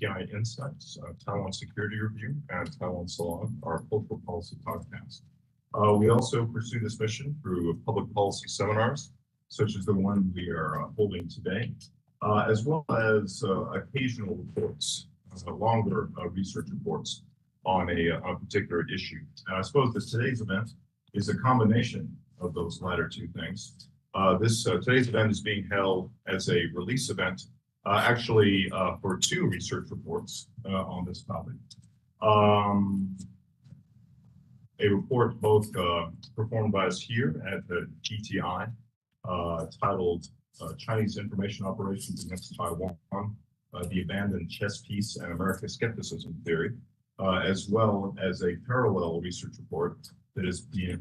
TI Insights, Taiwan Security Review, and Taiwan Salon, our cultural policy podcast. We also pursue this mission through public policy seminars, such as the one we are holding today, as well as occasional reports, longer research reports on a particular issue. And I suppose that today's event is a combination of those latter two things. Today's event is being held as a release event, actually for two research reports on this topic. A report both performed by us here at the GTI, titled Chinese Information Operations Against Taiwan, the Abandoned Chess Piece and American Skepticism Theory, as well as a parallel research report that has been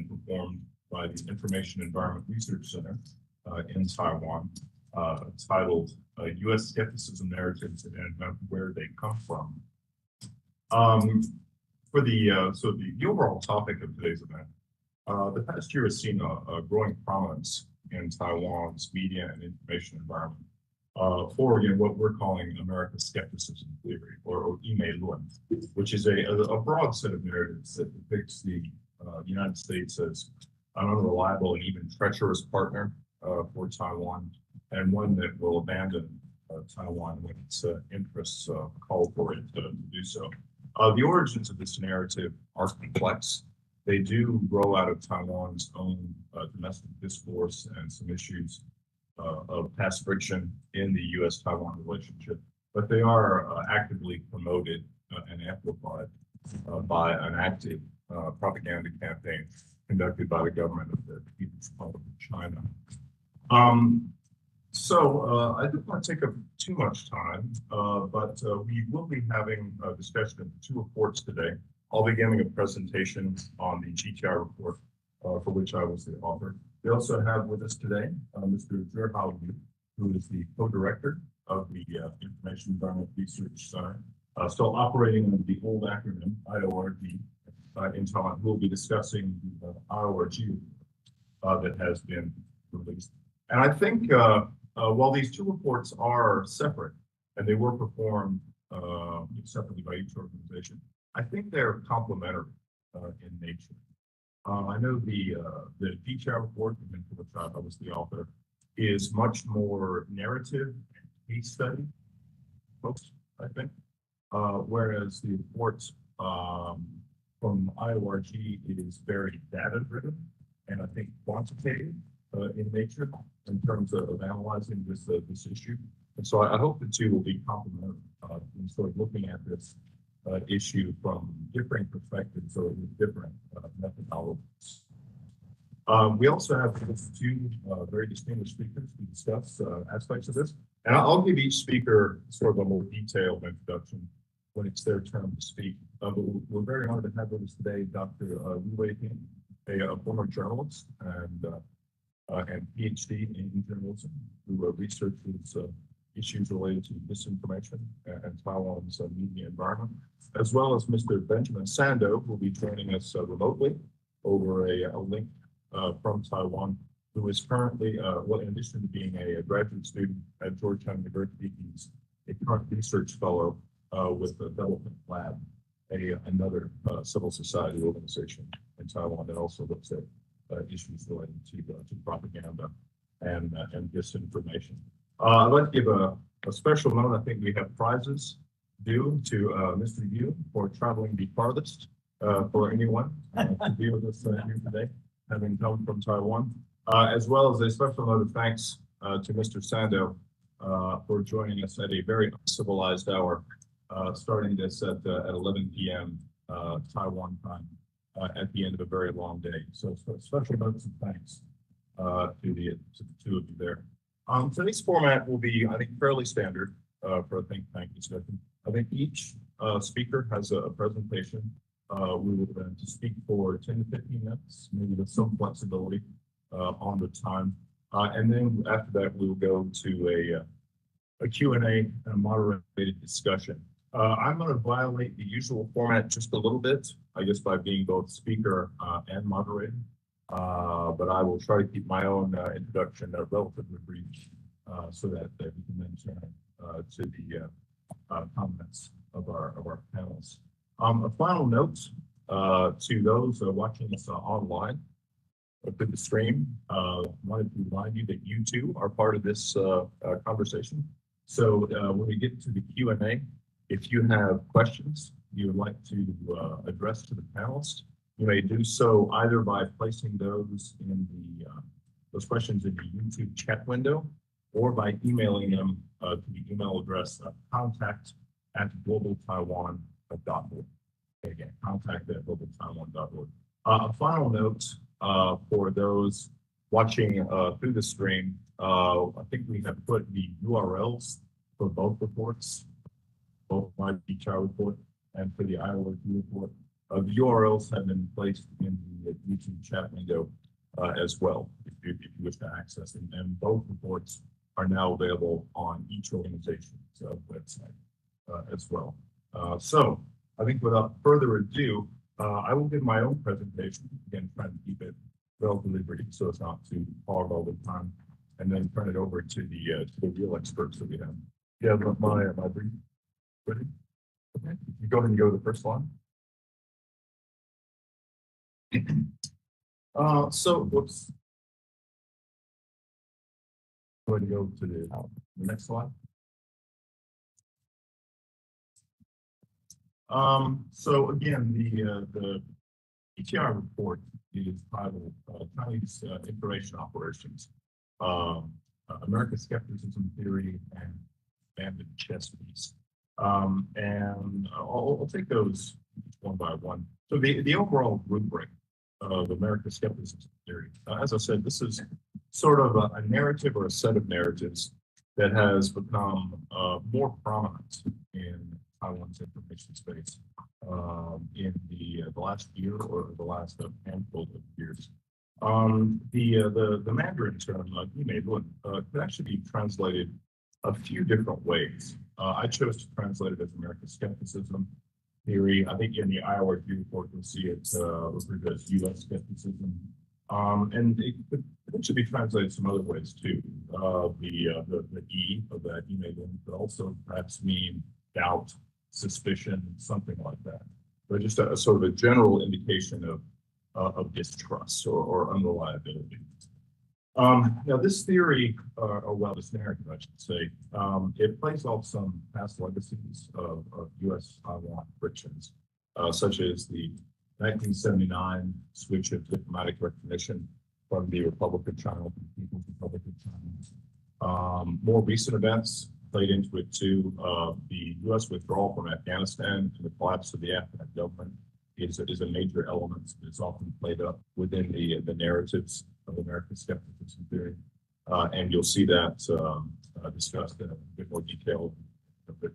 performed by the Information Environment Research Center in Taiwan, titled U.S. Skepticism Narratives and Where They Come From. So the overall topic of today's event, the past year has seen a growing prominence in Taiwan's media and information environment for what we're calling American skepticism theory, or Yimei Luan, which is a broad set of narratives that depicts the United States as an unreliable and even treacherous partner for Taiwan, and one that will abandon Taiwan when its interests call for it to do so. The origins of this narrative are complex. They do grow out of Taiwan's own domestic discourse and some issues of past friction in the U.S.-Taiwan relationship, but they are actively promoted and amplified by an active propaganda campaign conducted by the government of the People's Republic of China. I don't want to take up too much time, but we will be having a discussion of two reports today. I'll be giving a presentation on the GTI report, for which I was the author. We also have with us today Mr. Zhihao Yu, who is the co-director of the Information Environment Research Center, still operating under the old acronym IORG in Taiwan. We'll be discussing the IORG that has been released. And I think while these two reports are separate, and they were performed separately by each organization, I think they're complementary in nature. I know the GTI report, for which I was the author, is much more narrative and case study focused, I think, whereas the reports from IORG is very data-driven and I think quantitative in nature in terms of analyzing this issue. And so I hope the two will be complementary in sort of looking at this issue from differing perspectives or with different methodologies. We also have two very distinguished speakers to discuss aspects of this. And I'll give each speaker sort of a more detailed introduction when it's their turn to speak. But we're very honored to have with us today Dr. Wu Wei-Ping, a former journalist and PhD in journalism, who researches issues related to disinformation and Taiwan's media environment, as well as Mr. Benjamin Sando, who will be joining us remotely over a link from Taiwan, who is currently, in addition to being a graduate student at Georgetown University, he's a current research fellow with the Development Lab, another civil society organization in Taiwan that also looks at issues related to propaganda and disinformation. I'd like to give a special note. I think we have prizes due to Mr. Yu for traveling the farthest for anyone to be with us here today, having come from Taiwan, as well as a special note of thanks to Mr. Sando for joining us at a very uncivilized hour, starting this at 11 p.m. Taiwan time at the end of a very long day. So special notes of thanks to the two of you there. Today's format will be, I think, fairly standard for a think tank discussion. I think each speaker has a presentation. We will then speak for 10 to 15 minutes, maybe with some flexibility on the time. And then after that, we will go to a Q&A and a moderated discussion. I'm going to violate the usual format just a little bit, I guess, by being both speaker and moderator. But I will try to keep my own introduction relatively brief so that we can then turn to A final note to those watching us online through the stream. Wanted to remind you that you too are part of this conversation. So when we get to the Q&A, if you have questions you would like to address to the panelists, you may do so either by placing those in the those questions in the YouTube chat window, or by emailing them to the email address contact@globaltaiwan.org. Again, contact@globaltaiwan.org. A final note for those watching through the stream, I think we have put the URLs for both reports, both my HR report and for the Iowa Review report. The URLs have been placed in the YouTube chat window as well, if you wish to access them. And both reports are now available on each organization's website as well. So I think without further ado, I will give my own presentation, again, trying to keep it relatively brief so as not to hog all the time, and then turn it over to the real experts that we have. Yeah, my brief. Ready? Okay, you go ahead and go to the first slide. So whoops. Go ahead and go to the next slide. So again, the ETR report is titled Chinese Information Operations, America's Skepticism Theory and Abandoned Chess Piece. And I'll take those one by one. So the overall rubric of America's Skepticism Theory, as I said, this is sort of a narrative or a set of narratives that has become more prominent in Taiwan's information space in the last year or the last handful of years. The Mandarin term, could actually be translated a few different ways. I chose to translate it as America's Skepticism Theory. I think in the Iowa Review report, you'll see it referred to as U.S. skepticism. And it could potentially be translated some other ways too. The E of that could also perhaps mean doubt, suspicion, something like that. But just a sort of a general indication of distrust or unreliability. Now, this theory, or this narrative, I should say, it plays off some past legacies of U.S. Taiwan frictions, such as the 1979 switch of diplomatic recognition from the Republic of China to the People's Republic of China. More recent events played into it too. The U.S. withdrawal from Afghanistan and the collapse of the Afghan government is a major element that's often played up within the narratives of America's skepticism theory. And you'll see that discussed in a bit more detail. But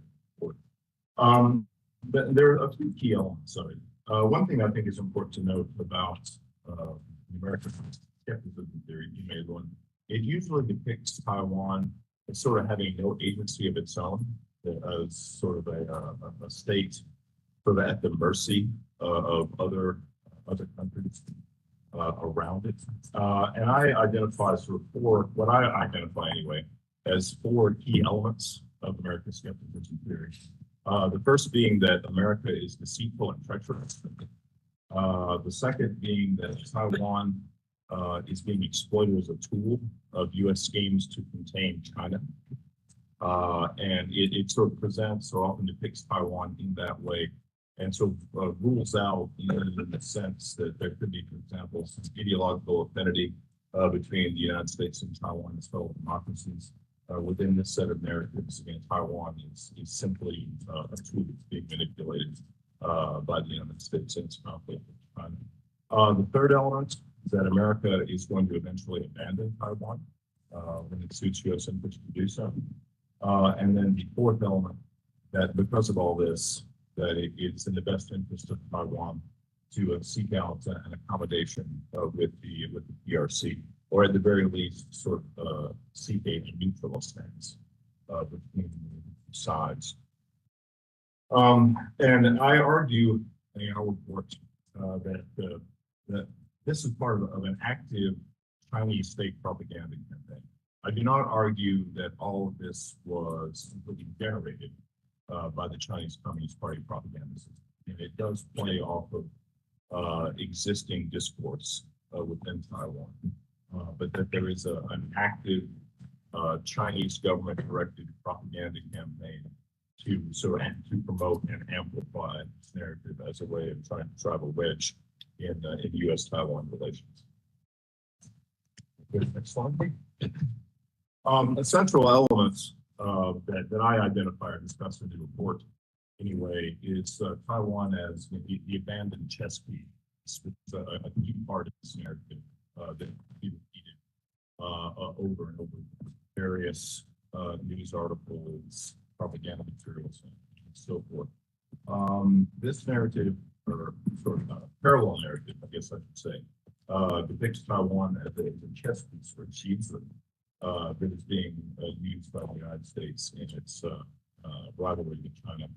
there are a few key elements of it. One thing I think is important to note about the American skepticism theory, it usually depicts Taiwan as sort of having no agency of its own, as sort of a state sort of at the mercy of other countries around it. And I identify sort of what I identify anyway, as four key elements of American skepticism theory. The first being that America is deceitful and treacherous. The second being that Taiwan is being exploited as a tool of U.S. schemes to contain China. And it sort of presents or often depicts Taiwan in that way, and so rules out in the sense that there could be, for example, some ideological affinity between the United States and Taiwan as fellow democracies. Within this set of narratives, again, Taiwan is simply a tool that's being manipulated by the United States in its conflict with China. The third element is that America is going to eventually abandon Taiwan when it suits U.S. interests to do so. And then the fourth element, that because of all this, that it's in the best interest of Taiwan to seek out an accommodation with the PRC, or at the very least, sort of seek a neutral stance between the sides. And I argue in our report that this is part of an active Chinese state propaganda campaign. I do not argue that all of this was completely generated by the Chinese Communist Party propaganda system. and it does play off of existing discourse within Taiwan, but that there is an active Chinese government-directed propaganda campaign to promote and amplify this narrative as a way of trying to drive a wedge in U.S.-Taiwan relations. Next slide. Central elements that I identify or discuss in the report anyway is Taiwan as the abandoned chess piece. It's a key part of this narrative that he repeated over and over. Various news articles, propaganda materials, and so forth. This narrative, or sort of parallel narrative, I guess I should say, depicts Taiwan as a chess piece or cheese that is being used by the United States in its rivalry with China.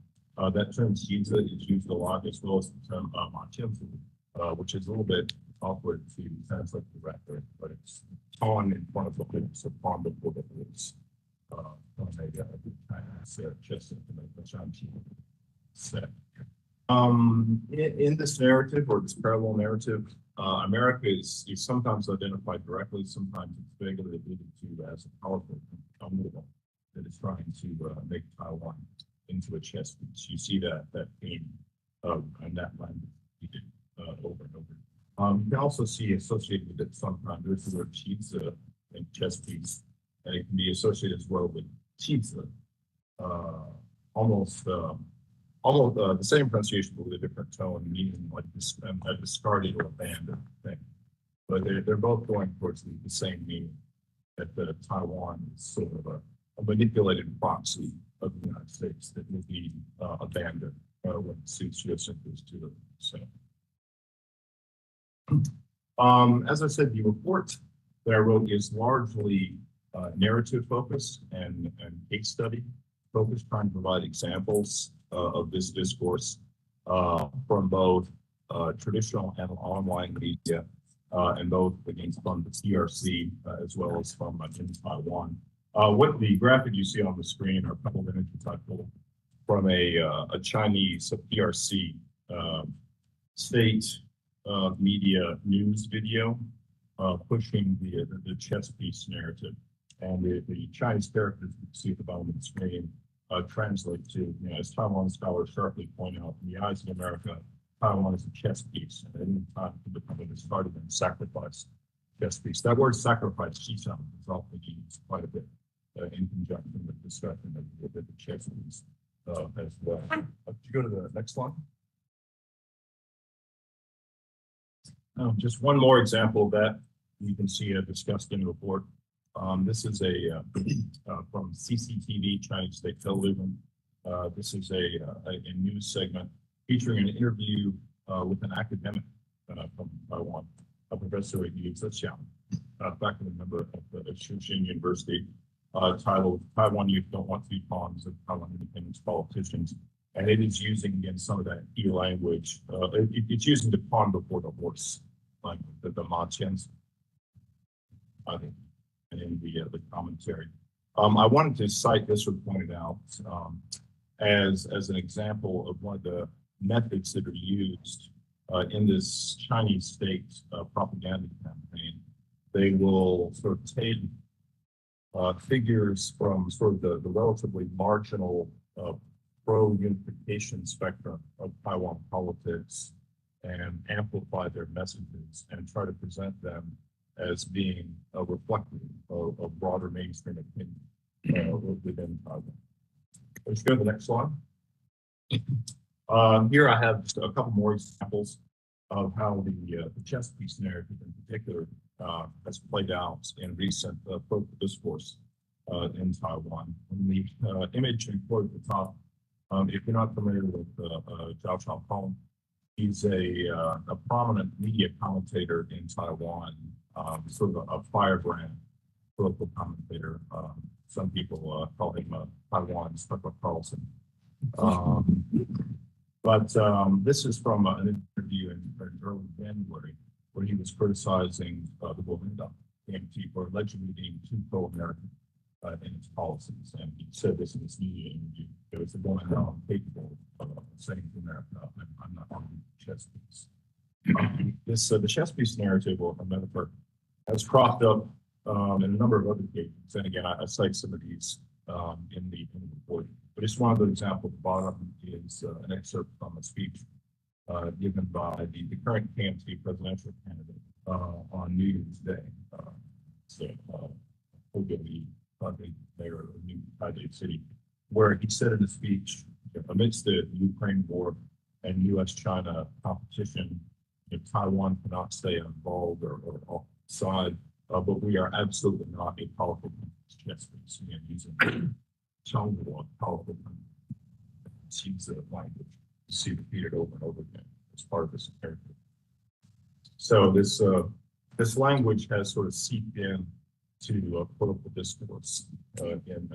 That term "xinzi" is used a lot, as well as the term "maqianzi," which is a little bit awkward to translate directly, but it's on in front of the lips, upon the border lips, from a Chinese chess set. In this narrative, or this parallel narrative, America is sometimes identified directly, sometimes it's vaguely alluded to as a powerful formidable that is trying to make Taiwan into a chess piece. You see that theme and that language over and over. You can also see associated with it sometimes there's the word "cheetah" in chess piece, and it can be associated as well with "cheetah," almost the same pronunciation but with a different tone, meaning like this, a discarded or abandoned thing. But they're both going towards the same meaning, that Taiwan is sort of a manipulated proxy of the United States that will be abandoned when it suits U.S. interests to do so. As I said, the report that I wrote is largely narrative focused and case study focused, trying to provide examples of this discourse from both traditional and online media, and both against from the TRC as well as from in Taiwan. What the graphic you see on the screen are a couple of images I pulled from a Chinese PRC state media news video pushing the chess piece narrative, and the Chinese characters you see at the bottom of the screen translate to, as Taiwan scholars sharply point out, in the eyes of America, Taiwan is a chess piece, and at any time to become a discarded and sacrificed chess piece. That word "sacrifice," "xishan," is often used quite a bit in conjunction with discussion of the chess piece as well. Could you go to the next slide? Just one more example of that you can see discussed in the report. This is from CCTV, Chinese State Television. This is a news segment featuring an interview with an academic from Taiwan, a professor at Zhejiang, faculty member at the Shuxin University, titled "Taiwan Youth Don't Want to Be Pawns of Taiwan Independence Politicians." And it is using, again, some of that key language. It's using the pawn before the horse language, the maqianzi, I think, and in the commentary. I wanted to cite this or point it out as an example of one of the methods that are used in this Chinese state propaganda campaign. They will sort of take figures from sort of the relatively marginal pro-unification spectrum of Taiwan politics and amplify their messages and try to present them as being reflective of broader mainstream opinion within Taiwan. Let's go to the next slide. Here I have just a couple more examples of how the chess piece narrative in particular has played out in recent political discourse in Taiwan. In the image and quote at the top, if you're not familiar with Zhao Xiaopeng, he's a prominent media commentator in Taiwan, sort of a firebrand political commentator. Some people call him Taiwan's Tucker Carlson. But this is from an interview in early January where he was criticizing the Kuomintang KMT for allegedly being too pro-American in its policies. And he said this in this media interview. it's a woman now I'm capable of saying to America, I'm not on the chess piece. The chess piece narrative or metaphor has cropped up in a number of other cases. And again, I cite some of these in the report. But just one of the examples at the bottom is an excerpt from a speech given by the current KMT presidential candidate on New Year's Day. The mayor of New Taipei City, where he said in a speech, amidst the Ukraine war and U.S.-China competition, Taiwan cannot stay involved or offside, but we are absolutely not a powerful chess piece. Again, using Chongguo, powerful sees the language, you see repeated over and over again as part of this character. So this language has sort of seeped in to political discourse in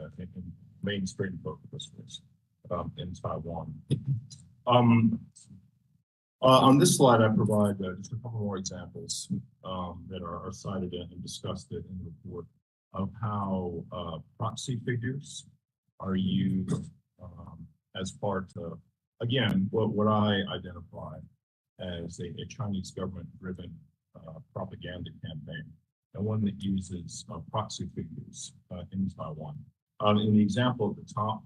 mainstream political discourse in Taiwan. On this slide, I provide just a couple more examples that are cited and discussed in the report of how proxy figures are used as part of, again, what I identify as a Chinese government-driven propaganda campaign, and one that uses proxy figures in Taiwan. In the example at the top,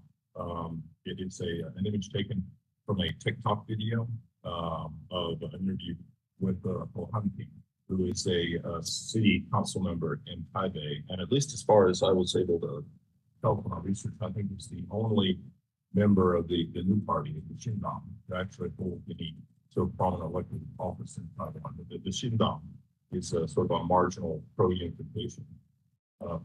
it is an image taken from a TikTok video of an interview with Ho Hanping, who is a city council member in Taipei, and at least as far as I was able to tell from our research, I think it's the only member of the new party, the Xindang, to actually hold any sort of prominent elected office in Taiwan. The Xindang is a sort of a marginal pro-unification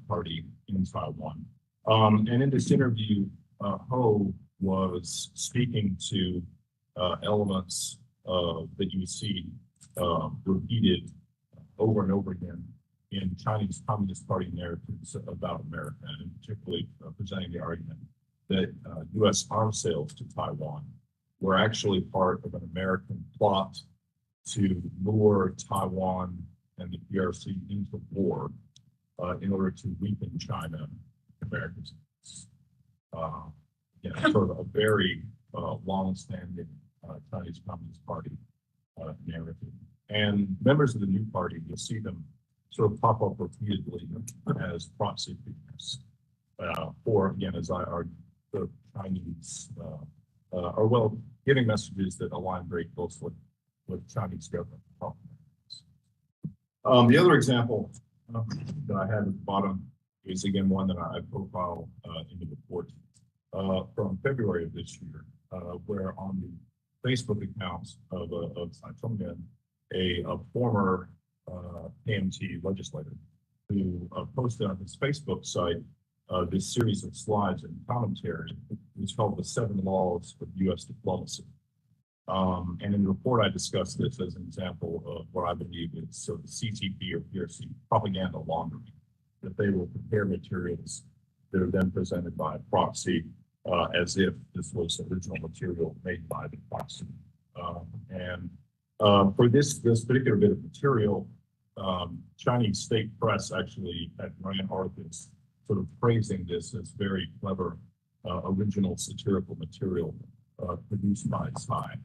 party in Taiwan. And in this interview, Ho was speaking to elements that you see repeated over and over again in Chinese Communist Party narratives about America, and particularly presenting the argument that U.S. arms sales to Taiwan were actually part of an American plot to lure Taiwan and the PRC into war in order to weaken China, America's. Sort of a very long-standing Chinese Communist Party narrative. And members of the new party, you'll see them sort of pop up repeatedly as proxy figures. Or again, as I argue, the Chinese are giving messages that align very closely with Chinese government. The other example that I have at the bottom is again one that I profile in the report from February of this year, where on the Facebook accounts of Tsai Chong-yen, a former KMT legislator, who posted on his Facebook site this series of slides and commentary. It's called The 7 Laws of U.S. Diplomacy. And in the report, I discussed this as an example of what I believe is sort of CCP or PRC propaganda laundering, that they will prepare materials that are then presented by a proxy as if this was original material made by the proxy. For this particular bit of material, Chinese state press actually had ran articles sort of praising this as very clever, original satirical material produced by Tsai.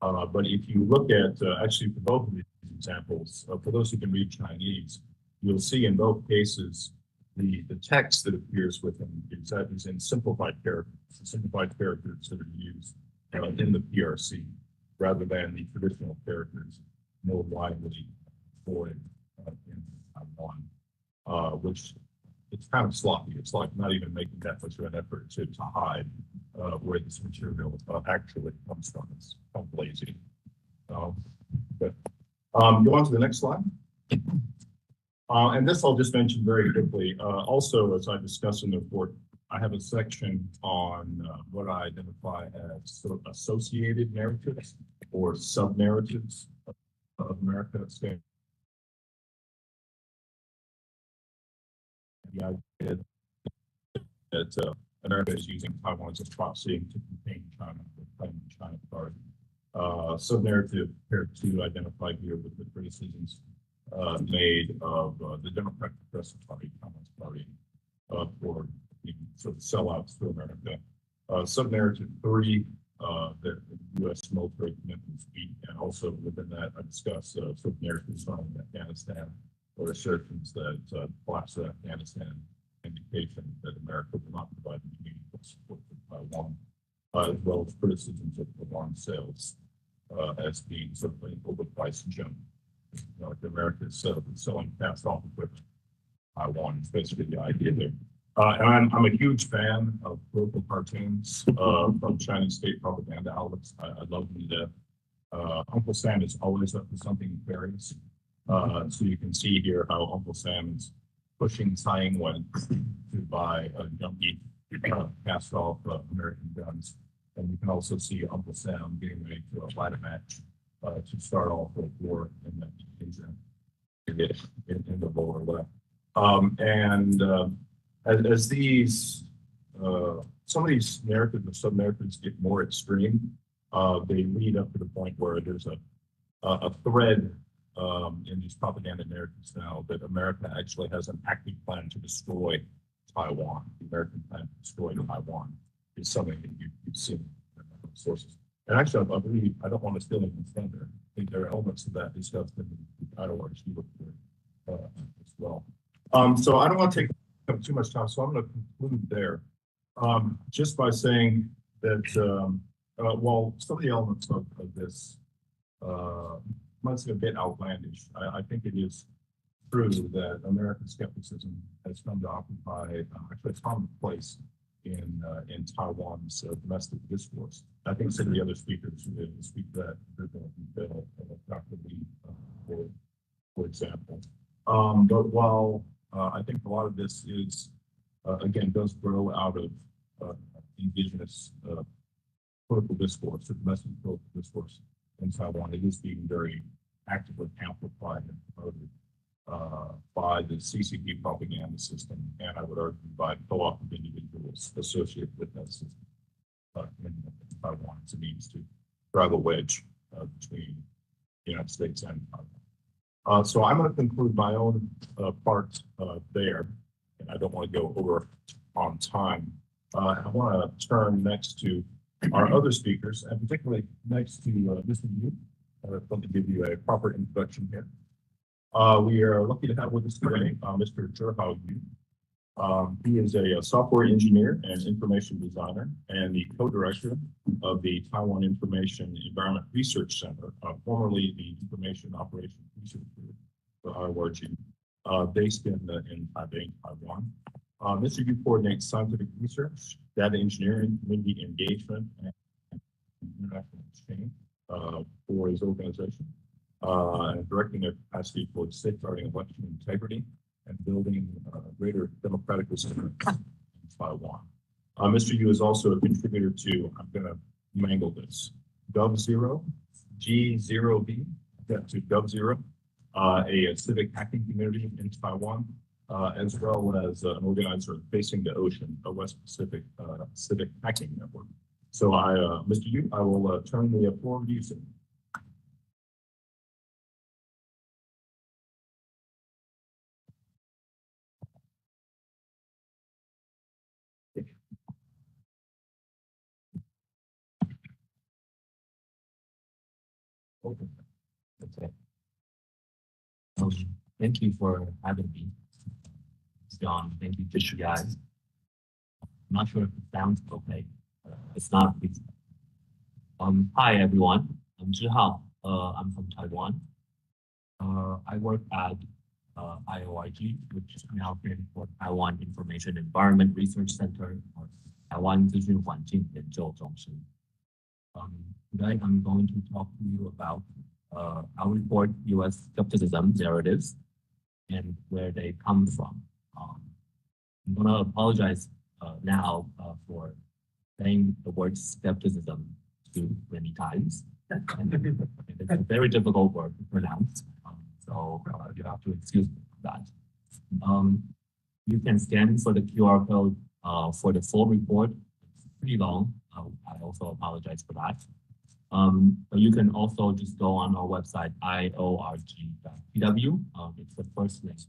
But if you look at, actually for both of these examples, for those who can read Chinese, you'll see in both cases the text that appears with them is in simplified characters that are used in the PRC, rather than the traditional characters more widely employed in Taiwan, which it's kind of sloppy. It's like not even making that much of an effort to hide where this material actually comes from. It's kind of lazy. Go on to the next slide. And this I'll just mention very quickly. Also, as I discussed in the report, I have a section on what I identify as sort of associated narratives or sub-narratives of America. The idea that America is using Taiwan as a proxy to contain China, claiming China card. Sub-narrative paired to identify here with the criticisms made of the Democratic Progressive Party, Communist Party, for being sort of sellouts to America Sub-narrative 30, the U.S. military commitments speak, and also within that, I discuss sub-narratives on Afghanistan, or assertions that collapse of Afghanistan indication that America will not provide meaningful support for Taiwan, as well as criticisms of arms sales as being simply overpriced junk. Like America is selling cast-off equipment. Taiwan is basically the idea there. And I'm a huge fan of local cartoons from Chinese state propaganda outlets. I love them to death. Uncle Sam is always up to something nefarious. So you can see here how Uncle Sam is pushing Tsai Ing-wen to buy a junky cast-off American guns. And you can also see Uncle Sam getting ready to light a match to start off a war in the lower left. As these, some of these narratives or sub-narratives get more extreme, they lead up to the point where there's a thread in these propaganda narratives now that America actually has an active plan to destroy Taiwan. The American plan to destroy Taiwan is something that you've seen in sources. And actually, I believe, I don't want to steal anything from there. I think there are elements of that discussed in the title article report as well. So I don't want to take up too much time, so I'm going to conclude there just by saying that while some of the elements of this might seem a bit outlandish, I think it is true that American skepticism has come to occupy actually a common place in Taiwan's domestic discourse. I think some of the other speakers who speak that Dr. Lee, for example. But while I think a lot of this is, again, does grow out of indigenous political discourse, or domestic political discourse in Taiwan, it is being very actively amplified and promoted by the CCP propaganda system, and I would argue by co-opted individuals associated with that system in Taiwan as a means to drive a wedge between the United States and Taiwan. So I'm going to conclude my own part there, and I don't want to go over on time. I want to turn next to our other speakers, and particularly next to Mr. Yu. I'd like to give you a proper introduction here. We are lucky to have with us today Mr. Zhihao Yu. He is a software engineer and information designer and the co-director of the Taiwan Information Environment Research Center, formerly the Information Operations Research Group for IORG, based in Taipei, Taiwan. Mr. Yu coordinates scientific research, data engineering, community engagement, and international exchange for his organization, and directing their capacity for safeguarding election integrity and building greater democratic resistance in Taiwan. Mr. Yu is also a contributor to, I'm going to mangle this, GovZero, G0B, to GovZero, a civic hacking community in Taiwan, as well as an organizer of Facing the Ocean, a West Pacific civic hacking network. So Mr. Yu, I will turn the floor to you, sir. Okay. Thank you for having me, John. Thank you to you guys. I'm not sure if it sounds okay. It's not. Please. Hi everyone. I'm Zhihao. I'm from Taiwan. I work at IORG, which is now created for Taiwan Information Environment Research Center, or Taiwan 资讯环境研究中心. Today I'm going to talk to you about our report, U.S. skepticism narratives, and where they come from. I'm going to apologize now for saying the word skepticism too many times. It's a very difficult word to pronounce, so you have to excuse me for that. You can scan for the QR code for the full report. It's pretty long. I also apologize for that. But you can also just go on our website, iorg.tw. It's the first link.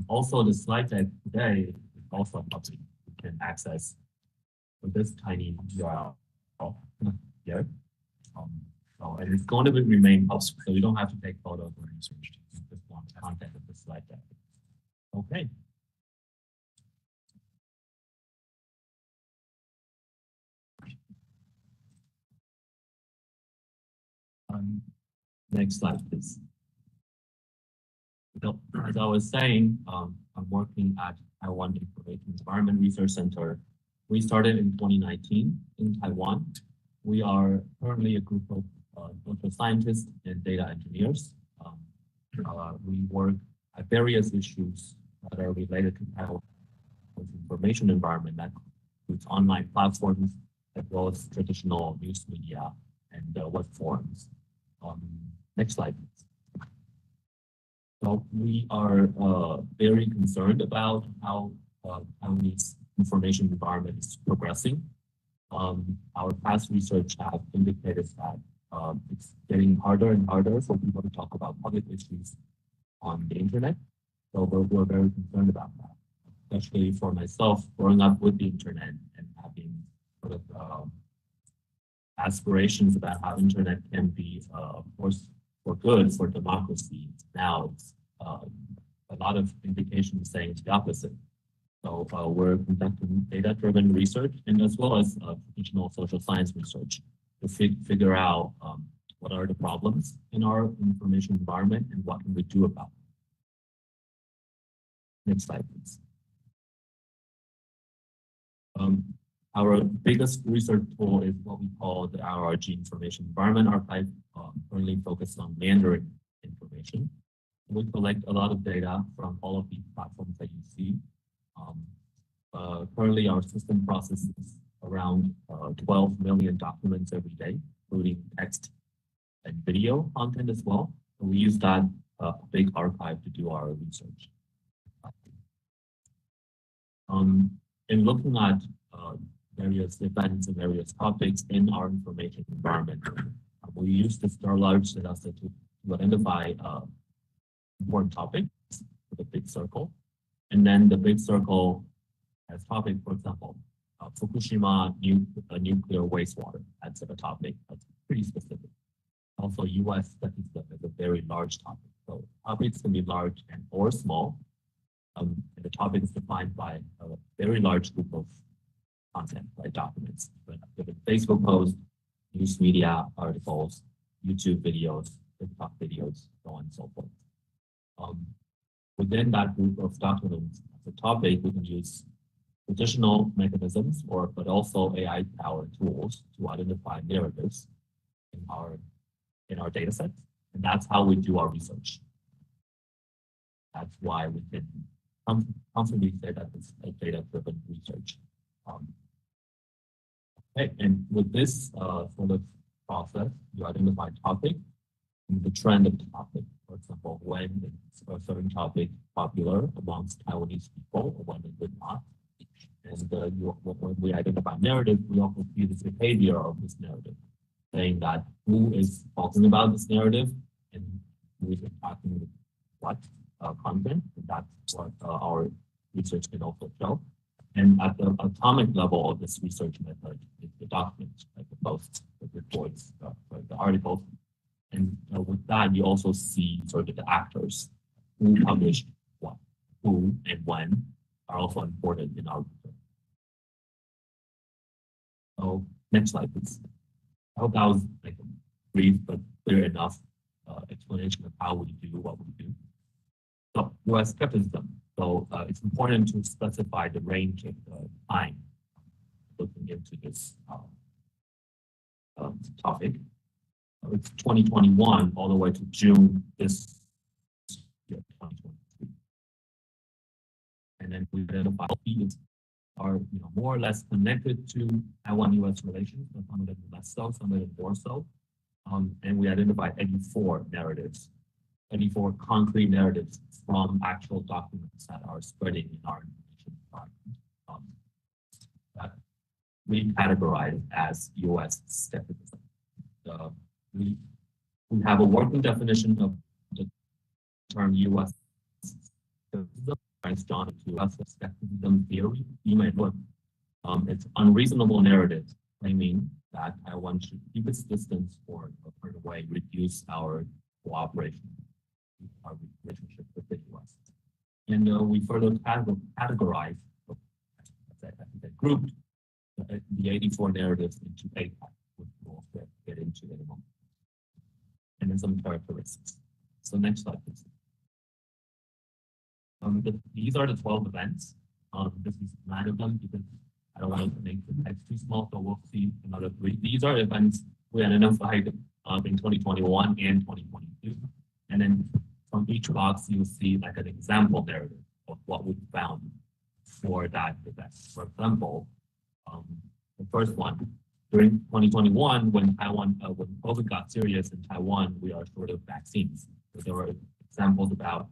Also, the slide deck today is also public. You can access with this tiny URL here. So and it's going to remain up, so you don't have to take photos or research. You just want the content of the slide deck. Okay. Next slide, please. So, as I was saying, I'm working at Taiwan Information Environment Research Center. We started in 2019 in Taiwan. We are currently a group of social scientists and data engineers. We work at various issues that are related to Taiwan's information environment. That includes online platforms, as well as traditional news media and web forums. Next slide, please. So we are very concerned about how Taiwanese information environment is progressing. Our past research have indicated that it's getting harder and harder for people to talk about public issues on the internet. So we're very concerned about that, especially for myself, growing up with the internet and having sort of aspirations about how internet can be, of course, for good, for democracy. Now it's a lot of indications saying it's the opposite. So we're conducting data-driven research and as well as traditional social science research to figure out what are the problems in our information environment and what can we do about it. Next slide, please. Our biggest research tool is what we call the RRG Information Environment Archive, currently focused on Mandarin information. We collect a lot of data from all of these platforms that you see. Currently, our system processes around 12 million documents every day, including text and video content as well. So we use that big archive to do our research. In looking at various events and various topics in our information environment, we use this large data set to identify important topics with a big circle. And then the big circle has topic, for example, Fukushima nuclear wastewater. That's a topic that's pretty specific. Also, U.S. skepticism is a very large topic. So topics can be large and or small. And the topic is defined by a very large group of content, like documents, Facebook posts, news media articles, YouTube videos, TikTok videos, so on and so forth. Within that group of documents, the topic, we can use traditional mechanisms, but also AI-powered tools to identify narratives in our data sets, and that's how we do our research. That's why we can confidently say that it's a data-driven research. Okay, and with this sort of process, you identify topic and the trend of the topic. For example, when is a certain topic popular amongst Taiwanese people, or when it is not. And when we identify narrative, we also see the behavior of this narrative, saying that who is talking about this narrative and who is talking with what content. And that's what our research can also show. And at the atomic level of this research method is the documents, like the posts, the reports, the articles. And with that, you also see sort of the actors who published what, who, and when are also important in our research. So next slide, please. I hope that was like a brief but clear enough explanation of how we do what we do. So US skepticism. So it's important to specify the range of time looking into this topic. It's 2021 all the way to June this year, 2023. And then we identify fields are more or less connected to Taiwan-US relations, but some of them less so, some of them more so. And we identify 84 narratives, 84 concrete narratives from actual documents that are spreading in our information environment that we categorize as US skepticism. We have a working definition of the term US skepticism. Thanks, John, to us the skepticism theory, it's unreasonable narrative claiming that Taiwan should keep its distance or turn away, reduce our cooperation, our relationship with the U.S. And we further categorize, grouped the 84 narratives into 8 types, which we'll get into in a moment. And then some characteristics. So next slide, please. These are the 12 events. This is 9 of them because I don't want to make the text too small, so we'll see another 3. These are events we identified in 2021 and 2022. And then from each box, you'll see like an example narrative of what we found for that event. For example, the first one, during 2021, when COVID got serious in Taiwan, we are short of vaccines. So there were examples about,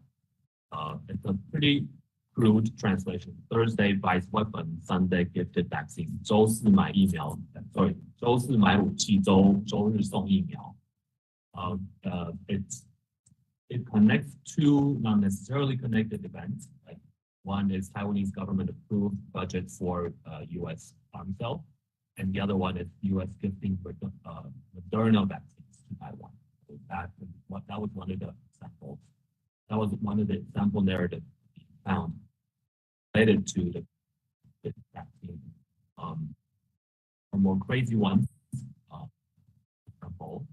it's a pretty crude translation. Thursday buys weapon, Sunday gifted vaccine. 周四买疫苗 sorry, 周四买武器，周日送疫苗. It connects 2 not necessarily connected events. Like one is Taiwanese government approved budget for U.S. arm cell, and the other one is U.S. gifting Moderna vaccines to Taiwan. So that was one of the examples. That was one of the example narratives we found related to the vaccine. A more crazy one, for example,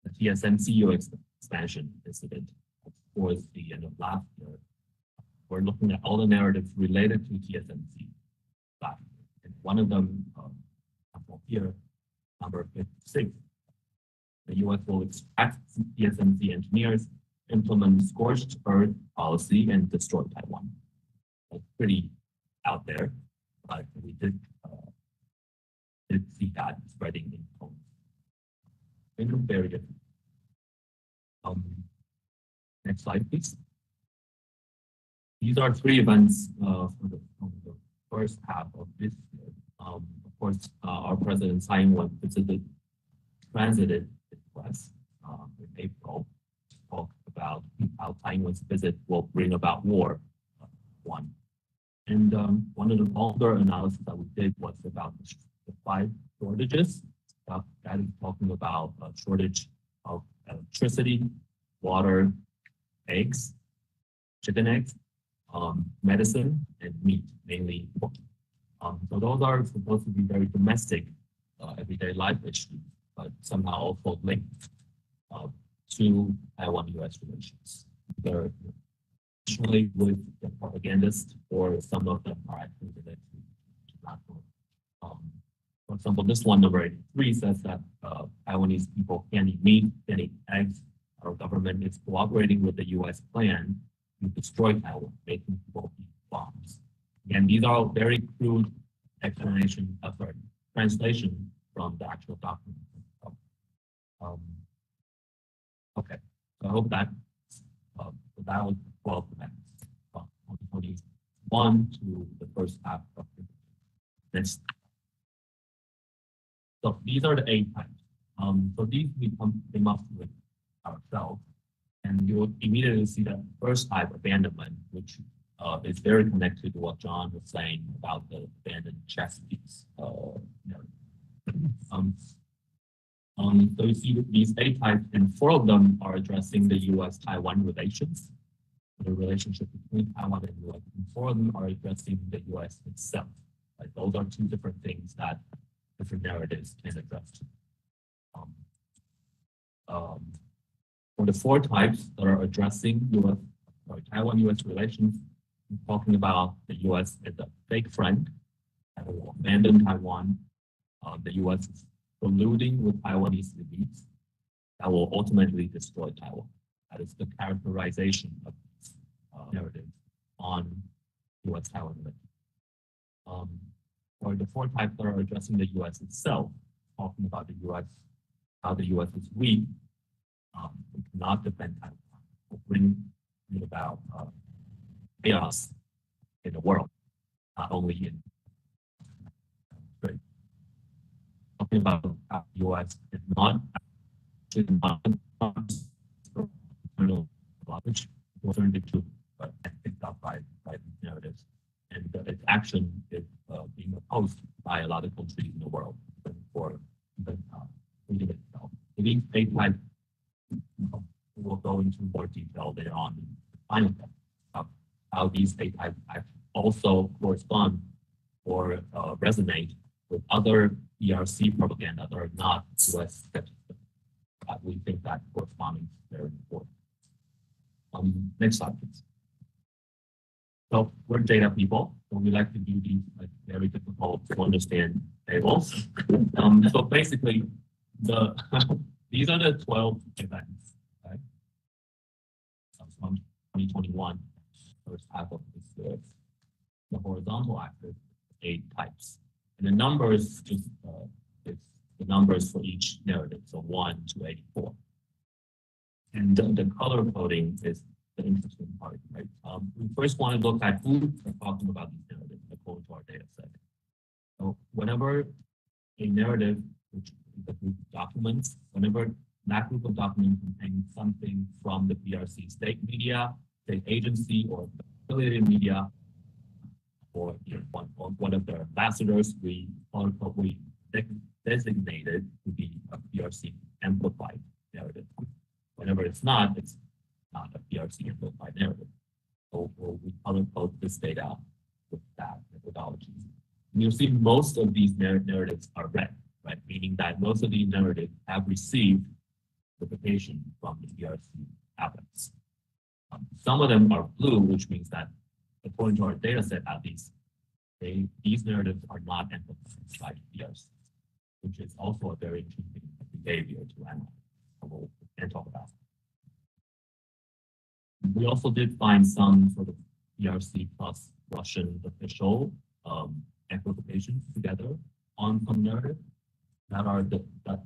the TSMC expansion incident towards the end of last year. We're looking at all the narratives related to TSMC last year. And one of them, here, number 56, the U.S. will extract TSMC engineers, implement scorched earth policy, and destroy Taiwan. That's pretty out there, but we did see that spreading in tone. Very different. Next slide, please. These are 3 events from the first half of this year. Of course, our President Taiwan transited the U.S. In April to talk about how Taiwan's visit will bring about war. One. And one of the older analysis that we did was about the supply shortages. That is talking about a shortage of electricity, water, eggs, chicken eggs, medicine, and meat, mainly pork. So those are supposed to be very domestic, everyday life issues, but somehow also linked to Taiwan-U.S. relations. They're usually with the propagandists, or some of them are actually related to national. For example, this one, number 83, says that Taiwanese people can't eat meat, can't eat eggs. Our government is cooperating with the U.S. plan to destroy Taiwan, making people eat bombs. And these are all very crude translation from the actual document. Okay, so I hope that that was 12 events from 2021 to the first half of this. So these are the 8 types. So these we came up with ourselves, and you'll immediately see that first type, abandonment, which is very connected to what John was saying about the abandoned chess piece. So you see these 8 types, and 4 of them are addressing the U.S.-Taiwan relations, the relationship between Taiwan and the U.S. And 4 of them are addressing the U.S. itself. Like those are 2 different things that different narratives can address. For the 4 types that are addressing Taiwan-U.S. relations, we're talking about the U.S. as a fake friend that will abandon Taiwan. The U.S. is colluding with Taiwanese elites that will ultimately destroy Taiwan. That is the characterization of this narrative on U.S.-Taiwan relations. For the 4 types that are addressing the U.S. itself, talking about the U.S., how the U.S. is weak, we cannot defend Taiwan. Will bring about chaos in the world, not only in talking about how the U.S. is not alternative to picked up by these narratives. And its action is being opposed by a lot of countries in the world for freedom itself. So these state types, we'll go into more detail later on in the final step of how these state types also correspond or resonate with other ERC propaganda that are not US skepticism. We think that corresponding is very important. Next slide, please. So we're data people, so we like to do these like very difficult to understand tables. So basically, these are the 12 events, right? From 2021, first half of this year. The horizontal axis, 8 types, and the numbers just it's the numbers for each narrative, so 1 to 84. And the color coding is the interesting part, right? We first want to look at who are talking about these narratives according to our data set. So whenever a narrative, which is a group of documents, whenever that group of documents contains something from the PRC state media, state agency, or affiliated media, or one of their ambassadors, we designated to be a PRC amplified narrative. Whenever it's not a PRC amplified narrative. So we color code this data with that methodology. And you'll see most of these narratives are red, right? Meaning that most of these narratives have received notification from the PRC outlets. Some of them are blue, which means that according to our data set, at least, these narratives are not amplified by PRC, which is also a very interesting behavior to analyze. We'll talk about. We also did find some sort of PRC plus Russian official amplifications together on some narratives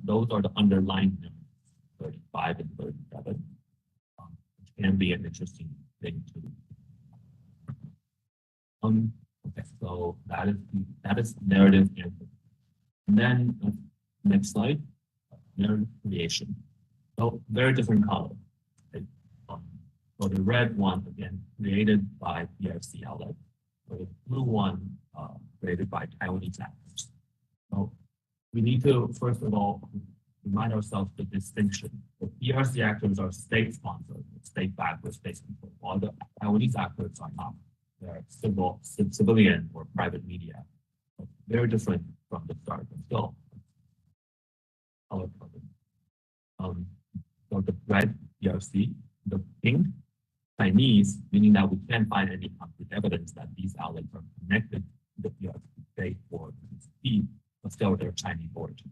those are the underlying numbers, 35 and 37, which can be an interesting thing to do. Okay, so that is narrative amplification. And then next slide, narrative creation. So very different color. Right? So the red one, again, created by PRC outlet. So the blue one, created by Taiwanese actors. So we need to, first of all, remind ourselves the distinction. The PRC actors are state-sponsored, state-backed or state-controlled, while the Taiwanese actors are not. They're civilian or private media. So very different from the start. So, color coding. So the red PRC, the pink Chinese, meaning that we can't find any concrete evidence that these outlets are connected to the PRC state or PCP, but still they're Chinese origin.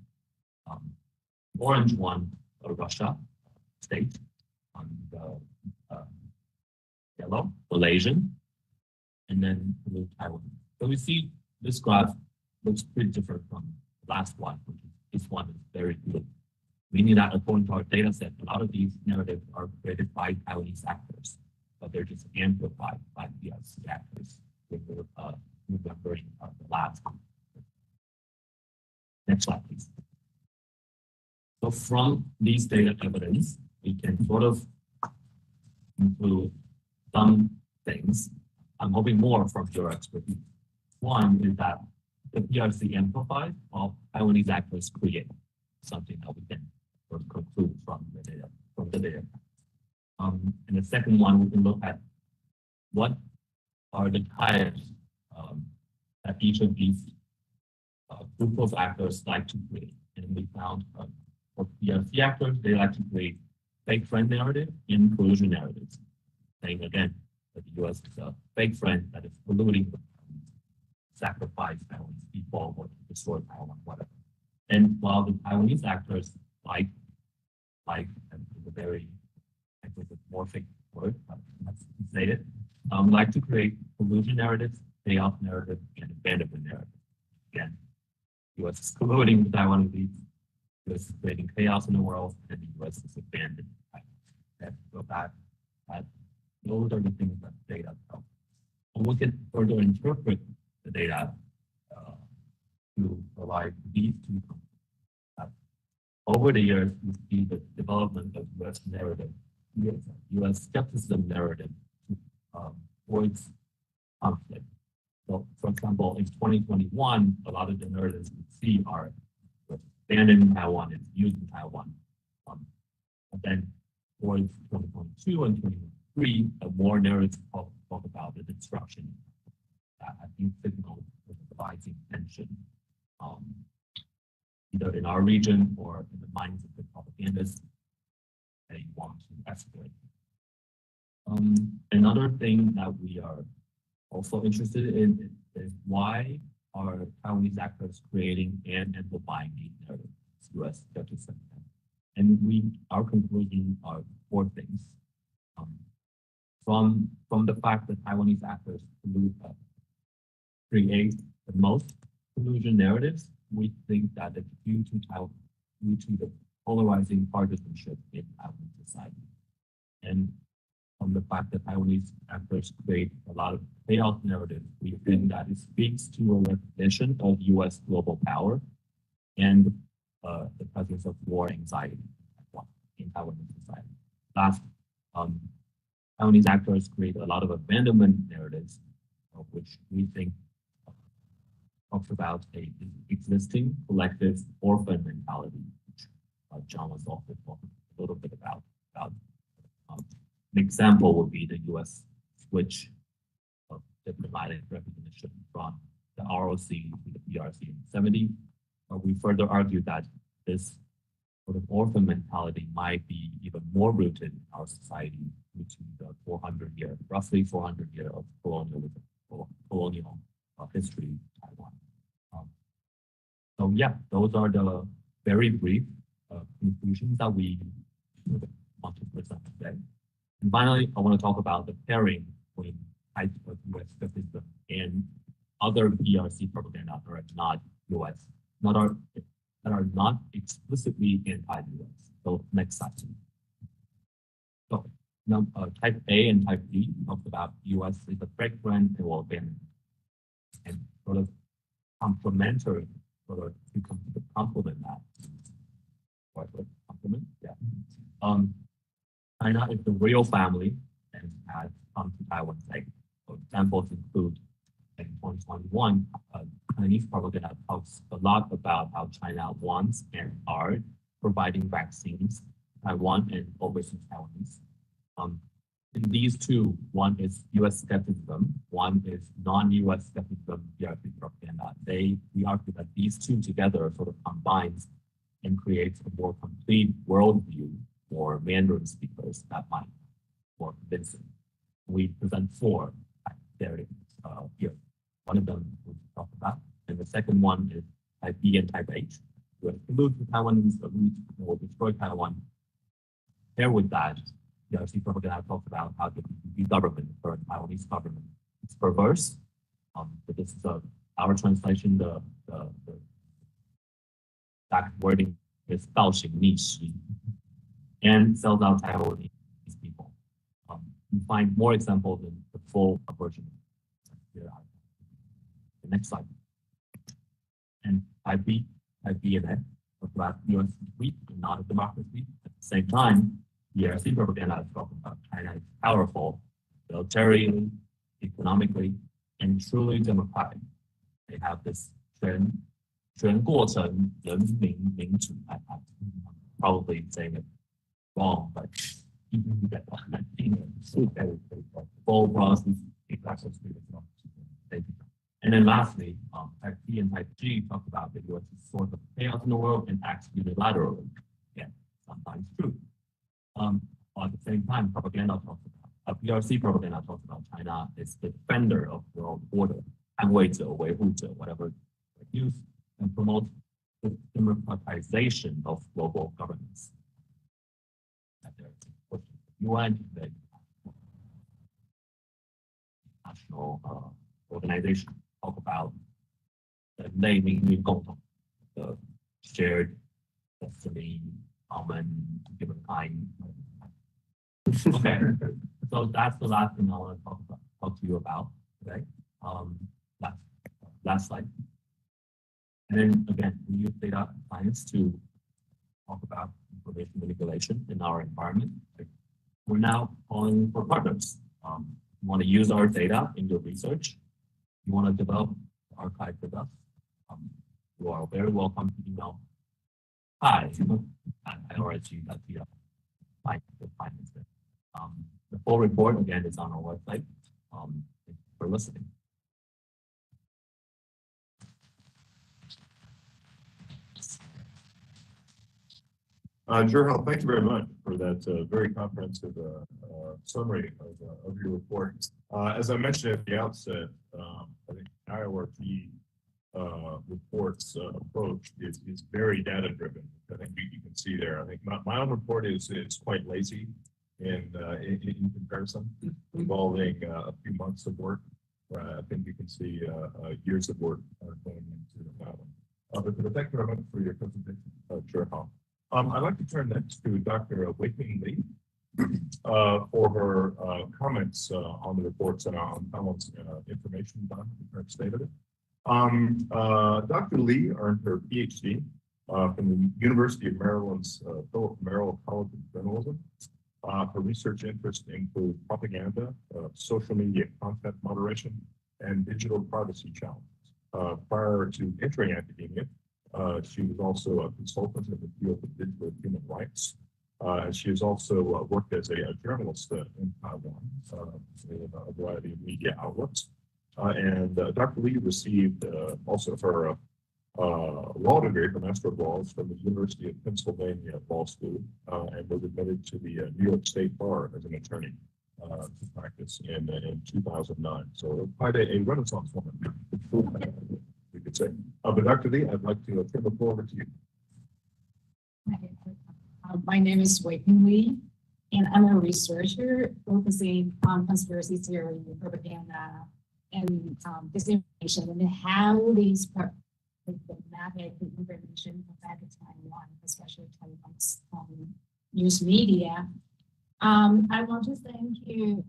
Orange one, Russia state, the yellow, Malaysian, and then blue, Taiwan. So we see this graph looks pretty different from the last one, which is this one is very blue. Meaning that according to our data set, a lot of these narratives are created by Taiwanese actors, but they're just amplified by PRC actors. Remembering the last one. Next slide, please. So from these data evidence, we can sort of include some things. I'm hoping more from your expertise. One is that the PRC amplifies while Taiwanese actors create something that we can sort of conclude from the data. And the second one, we can look at what are the types that each of these group of actors like to create. And we found for PRC actors, they like to create fake friend narrative and collusion narratives. Saying again that the US is a fake friend that is colluding with sacrifice Taiwanese people or to destroy Taiwan, whatever. And while the Taiwanese actors like and it's a very anthropomorphic word, but let's say it, like to create collusion narratives, chaos narrative, and abandonment narrative. Again, US is colluding with Taiwanese, US is creating chaos in the world, and the US is abandoned. Okay? So those are the things that data tell. And we can further interpret the data to provide these two components. Over the years, we see the development of US narrative U.S. skepticism narrative avoids conflict. So, for example, in 2021, a lot of the narratives we see are abandoning Taiwan and using Taiwan. And then towards 2022 and 2023, more narratives talk about the disruption that I think signals the rising tension, either in our region or in the minds of the propagandists they want to escalate. Another thing that we are also interested in is why are Taiwanese actors creating and amplifying these narratives, U.S. skepticism. And our conclusion are four things. From the fact that Taiwanese actors create the most collusion narratives, we think that it's due to the polarizing partisanship in Taiwan society. And from the fact that Taiwanese actors create a lot of chaos narratives, we think that it speaks to a recognition of U.S. global power and the presence of war anxiety in Taiwanese society. Last, Taiwanese actors create a lot of abandonment narratives, which we think talks about a existing collective orphan mentality, which John was also talking a little bit about. An example would be the U.S. switch of diplomatic recognition from the ROC to the PRC in the 70s. We further argue that this sort of orphan mentality might be even more rooted in our society due to the roughly 400-year of colonial history in Taiwan. So yeah, those are the very brief conclusions that we want to present today. And finally, I want to talk about the pairing between types of U.S. skepticism and other PRC propaganda that are not U.S., that are not explicitly anti-U.S. So next slide. So now, type A and type B talked about U.S. is a frequent and will abandon, and sort of complementary, sort of to complement that. What complement? Yeah. China is the real family and has come to Taiwan's aid. So examples include in 2021, Chinese propaganda talks a lot about how China wants and are providing vaccines to Taiwan and overseas Taiwanese. In these two, one is U.S. skepticism, one is non-U.S. skepticism, PRC propaganda. We argue that these two together sort of combines and creates a more complete worldview for Mandarin speakers that might be more convincing. We present four variants here. One of them we talk about, and the second one is type B and type H. We exclude the Taiwanese elite will destroy Taiwan. Pair with that, the PRC propaganda talks about how the PPP government, the current Taiwanese government, is perverse. But this is our translation. The exact wording is 倒行逆施 and sells out Taiwanese people. You find more examples in the full version. The next slide. And type B and A talk about U.S. weak and not a democracy. At the same time, the PRC propaganda is talking about China is powerful, militarily, economically, and truly democratic. They have this 全过程人民民主 probably saying it wrong, but full process. And then lastly, type C and type G talk about the U.S. is source of chaos in the world and acts unilaterally. Again, sometimes true. At the same time, propaganda talks about PRC propaganda talks about China is the defender of world order, 捍卫者, 维护者, whatever they use, and promotes the democratization of global governance. UN, the national organization, talk about the 内命运共同, the shared destiny, common humankind. Okay, so that's the last thing I want to talk to you about today. Last slide. And then again, we use data science to talk about information manipulation in our environment. we're now calling for partners. You want to use our data in your research. You want to develop the archive with us. You are very welcome to email. Hi, I already got the findings there. The full report again is on our website. Thank you for listening. Gerhard, thank you very much for that very comprehensive summary of your report. As I mentioned at the outset, I think IORP report's approach is very data driven. I think you can see there. I think my own report is quite lazy in comparison, involving a few months of work. I think you can see years of work going into that one. But thank you very much for your presentation, Gerhard. I'd like to turn next to Dr. Wei-Ping Li for her comments on the reports and on Taiwan's information about the current state of it. Dr. Li earned her PhD from the University of Maryland's Philip Merrill College of Journalism. Her research interests include propaganda, social media content moderation, and digital privacy challenges. Prior to entering academia, she was also a consultant in the field of digital human rights. She has also worked as a journalist in Taiwan in a variety of media outlets. And Dr. Li received also her law degree, her Master of Laws, from the University of Pennsylvania Law School, and was admitted to the New York State Bar as an attorney to practice in 2009. So quite a Renaissance woman, we could say. But Dr. Li, I'd like to turn the floor over to you. My name is Wei-Ping Li, and I'm a researcher focusing on conspiracy theory, propaganda, and disinformation, and how these problematic information affect Taiwan, especially Taiwan's news media. I want to thank you,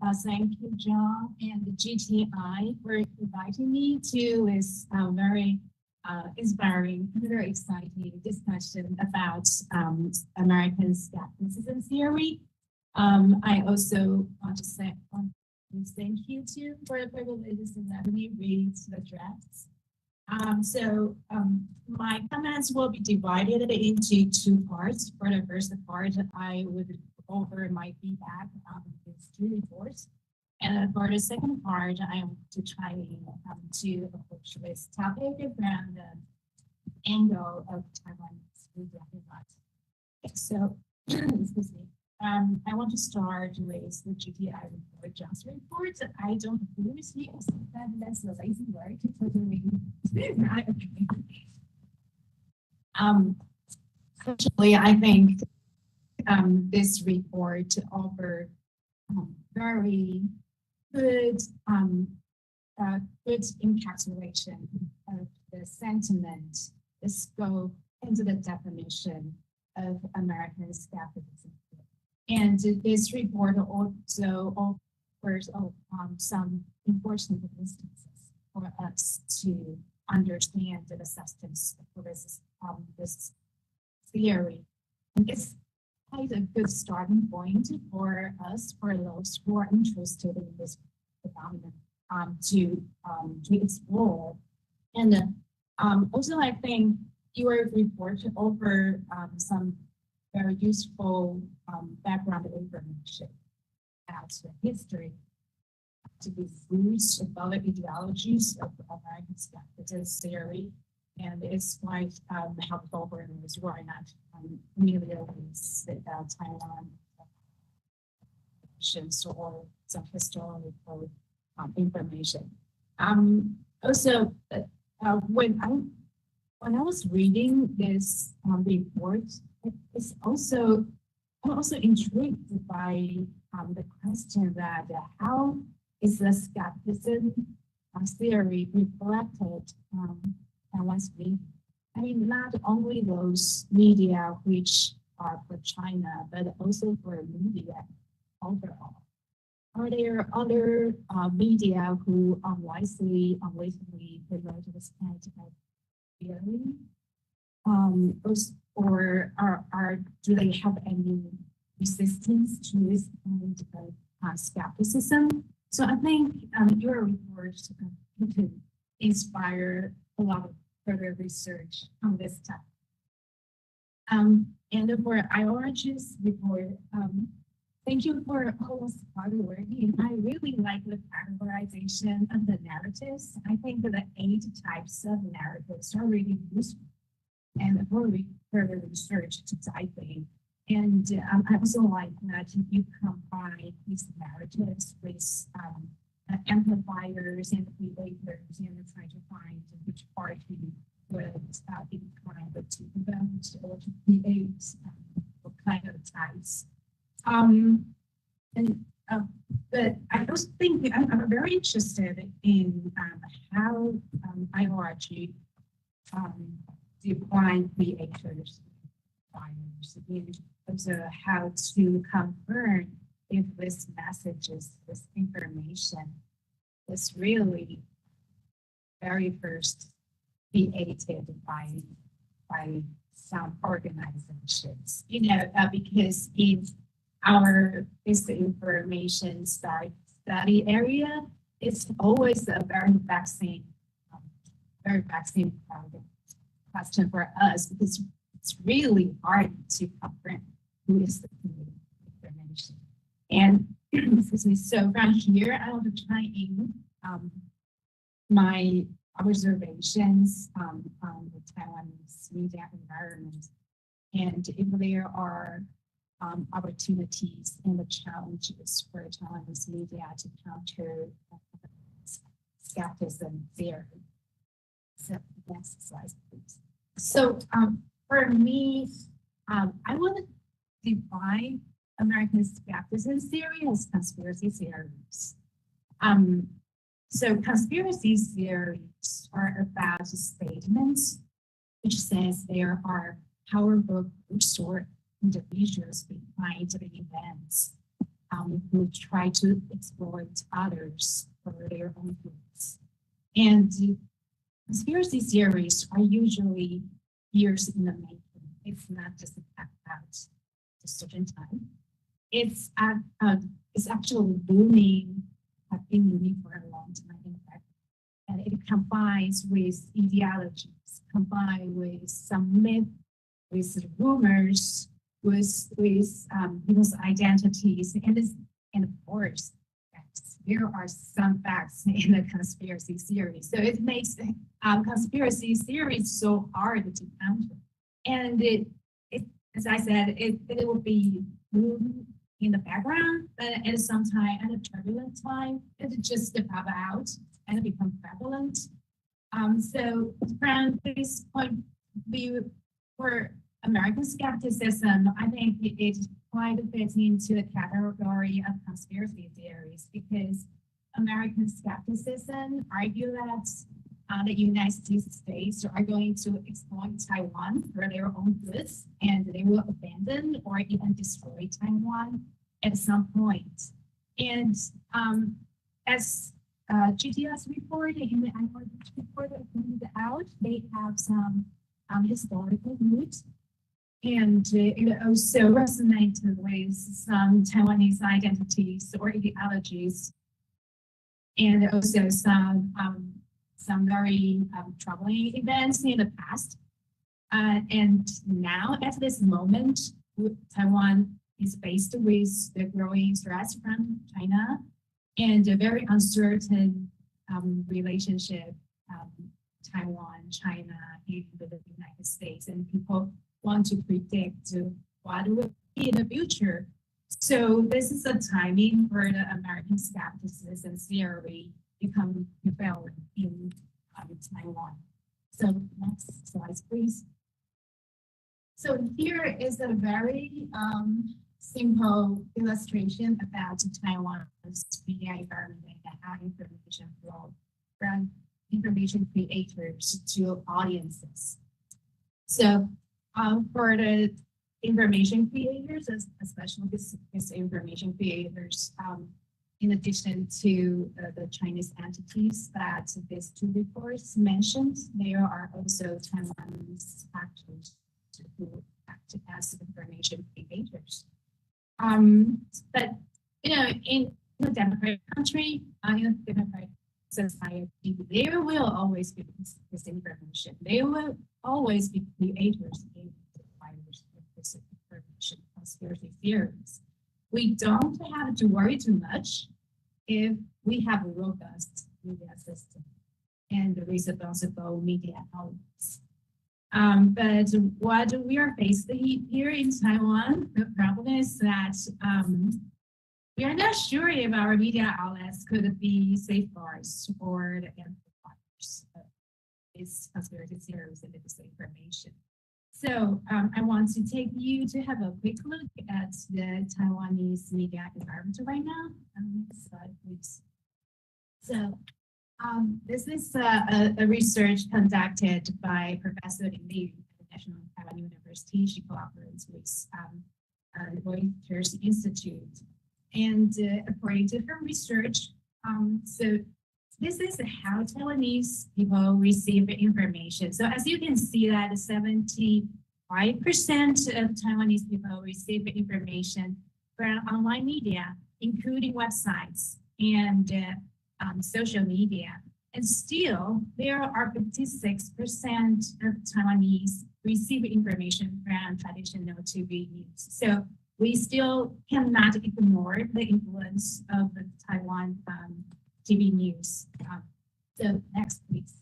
John and the GTI for inviting me to this very inspiring, very exciting discussion about American skepticism theory. I also want to say thank you too for the privileges of letting me read the drafts. My comments will be divided into two parts. For the first part, I would go over my feedback on these two reports. And for the second part, I want to try to approach this topic from the angle of Taiwan's media. So, excuse me. I want to start with the GTI report, John's report. I don't agree with you. That's a lazy word. Totally not agree. Actually, I think this report offers very good, good encapsulation of the sentiment, the scope, and the definition of American skepticism. And this report also offers some important instances for us to understand the substance of this theory. And it's quite a good starting point for us, for those who are interested in this phenomenon, to explore. And also, I think your report offers some very useful background information about the history, to the roots of other ideologies of American skepticism theory, and it's quite helpful for those who are not familiar with Taiwan or some historical information. Also, when I was reading this report, I'm also intrigued by the question that how is the skepticism theory reflected Taiwan's media? I mean, not only those media which are for China, but also for media overall. Are there other media who unwisely promote this kind of theory? Or do they have any resistance, truth, and skepticism. So I think your report could inspire a lot of further research on this topic. And for IORG's report, thank you for all this hard work. And I really like the categorization of the narratives. I think that the 8 types of narratives are really useful and for further research to dive in. And I also like that you combine these narratives with amplifiers and creators and try to find which party would be inclined to invent or to create what kind of types. But I also think I'm very interested in how IORG define creators, buyers, and also how to confirm if this messages, this information is really very first created by some organizations, because in our basic information study area, it's always a very vexing question for us, because it's really hard to confirm who is the creator of information. And excuse me, so from here, I want to try in my observations on the Taiwanese media environment, and if there are opportunities and the challenges for Taiwanese media to counter skepticism theory. So next slide, please. So for me, I want to define American skepticism theory as conspiracy theories. So conspiracy theories are about statements which says there are powerful groups or individuals behind the events who try to exploit others for their own goods. And conspiracy theories are usually years in the making. It's not just about a certain time. It's actually booming, have been booming for a long time, in fact. And it combines with ideologies, combined with some myth, with rumors, with people's identities, and of course, there are some facts in the conspiracy theory. So it makes conspiracy theories so hard to counter. And it as I said, it will be moving in the background, but at some time, at a turbulent time, it just pop out and become prevalent. So from this point of view, for American skepticism, I think it quite fits into the category of conspiracy theories, because American skepticism argue that the United States are going to exploit Taiwan for their own goods, and they will abandon or even destroy Taiwan at some point. And as GTS report and the IORG report pointed out, they have some historical roots. And it also resonated with some Taiwanese identities or ideologies, and also some very troubling events in the past. And now, at this moment, Taiwan is faced with the growing threats from China and a very uncertain relationship, Taiwan, China, and the United States, and people want to predict what will be in the future. So this is a timing for the American skepticism theory become prevalent in Taiwan. So next slide, please. So here is a very simple illustration about Taiwan's media environment and how information flow from information creators to audiences. So for the information creators, especially this information creators, in addition to the Chinese entities that these two reports mentioned, there are also Taiwanese actors who act as information creators. But in a democratic country, in a democratic society, there will always be misinformation. There will always be creators and providers of misinformation, conspiracy theories. We don't have to worry too much if we have a robust media system and responsible media outlets. But what we are facing here in Taiwan, the problem is that we are not sure if our media outlets could be safeguards or the amplifiers of these conspiracy theories and disinformation. So I want to take you to have a quick look at the Taiwanese media environment right now. Next slide, please. So this is a research conducted by Professor Liu at the National Taiwan University. She collaborates with Reuters Institute. And according to her research, so this is how Taiwanese people receive information. So as you can see that 75% of Taiwanese people receive information from online media, including websites and social media. And still, there are 56% of Taiwanese receive information from traditional TV news. So we still cannot ignore the influence of the Taiwan TV news. So next, please.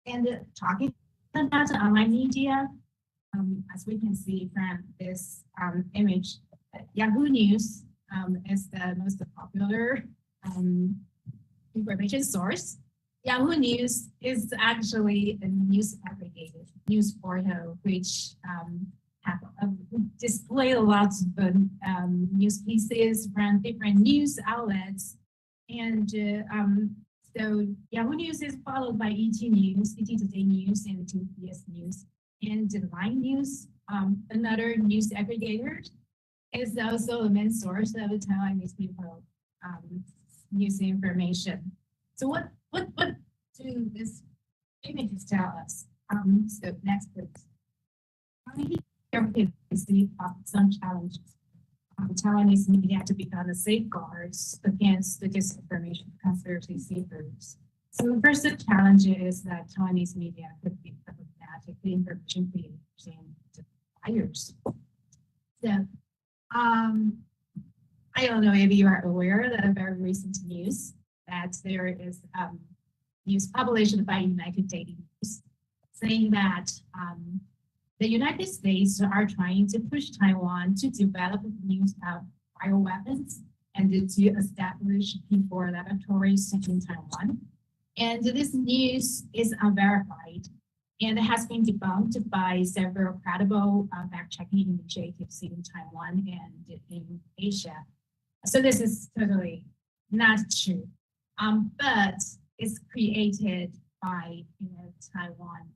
And talking about online media, as we can see from this image, Yahoo News is the most popular information source. Yahoo News is actually a news aggregated news portal which have display a lot of news pieces from different news outlets. And so Yahoo News is followed by ET News, ET Today News, and TBS News. And Line News, another news aggregator, is also the main source of the Taiwanese people news information. So what do these images tell us? So next, please. Here we can see some challenges. Taiwanese media to become the safeguards against the disinformation conspiracy theories. So the first challenge is that Taiwanese media could be problematic information creators and buyers. So I don't know if you are aware that a very recent news that there is news published by United Daily News saying that the United States are trying to push Taiwan to develop new bioweapons and to establish P4 laboratories in Taiwan. And this news is unverified and has been debunked by several credible fact-checking initiatives in Taiwan and in Asia. So this is totally not true, but it's created by Taiwan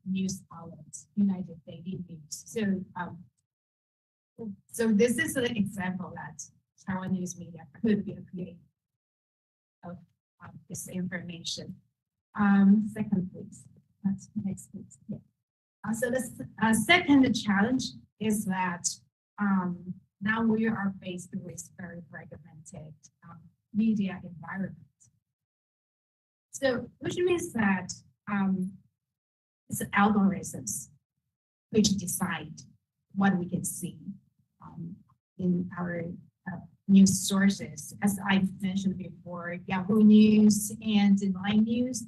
news outlets, United Daily News. So this is an example that Taiwanese media could be a creator of this information. Second, please. Next, please. Yeah. So the second challenge is that now we are faced with very fragmented media environment. So which means that it's algorithms which decide what we can see in our news sources. As I mentioned before, Yahoo News and Line News,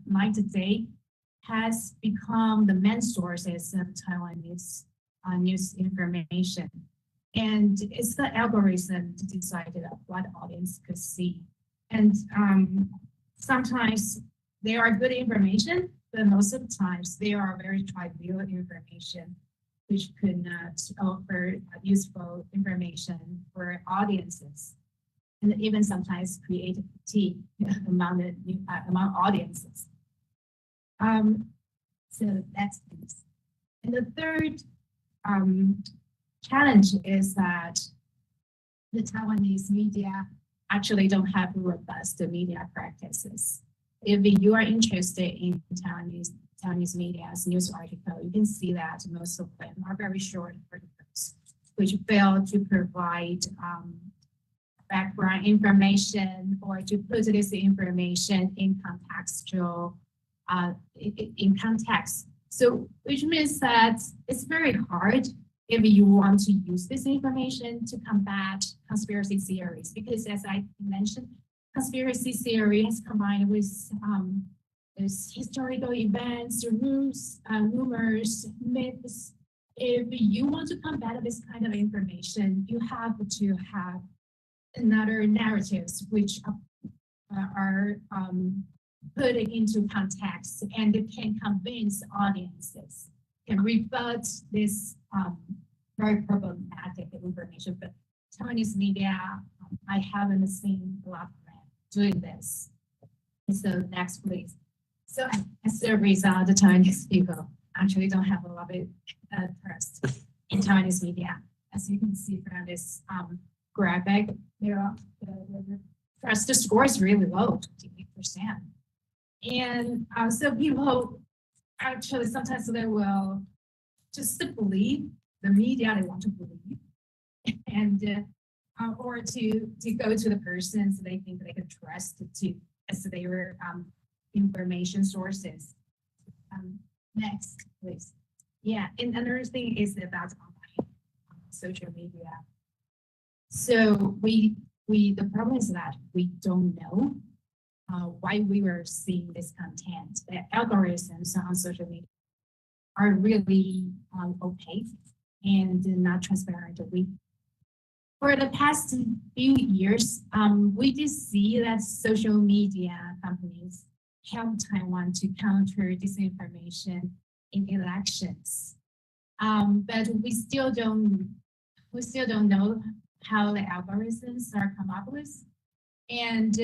Line Today has become the main sources of Taiwanese news information. And it's the algorithm to decide what audience could see. And sometimes they are good information, but most of the times they are very trivial information, which could not offer useful information for audiences, and even sometimes create fatigue among audiences. So that's this. And the third challenge is that the Taiwanese media actually don't have robust media practices. If you are interested in Taiwanese Chinese media's news article, you can see that most of them are very short articles, which fail to provide background information or to put this information in contextual, in context. So, which means that it's very hard if you want to use this information to combat conspiracy theories, because as I mentioned, conspiracy theory is combined with historical events, rumors, myths. If you want to combat this kind of information, you have to have another narratives which are put into context and it can convince audiences, can rebut this very problematic information. But Chinese media, I haven't seen a lot of them doing this. So next, please. So as a result, the Chinese people actually don't have a lot of trust in Chinese media. As you can see from this graphic, the trust score is really low, 58%. And so people actually sometimes they will just believe the media they want to believe, and or to go to the persons they think they can trust to as their information sources. Next, please. Yeah, and another thing is about online social media. So the problem is that we don't know why we were seeing this content. The algorithms on social media are really opaque and not transparent. For the past few years, we did see that social media companies help Taiwan to counter disinformation in elections. But we still don't know how the algorithms are come up with. And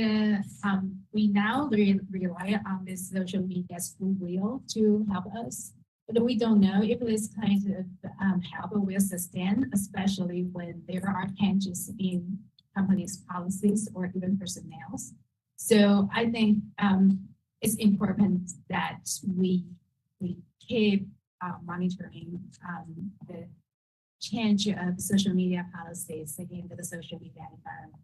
we now rely on this social media's goodwill to help us. But we don't know if this kind of help will sustain, especially when there are changes in companies' policies or even personnel. So I think it's important that we keep monitoring the change of social media policies in the social media environment.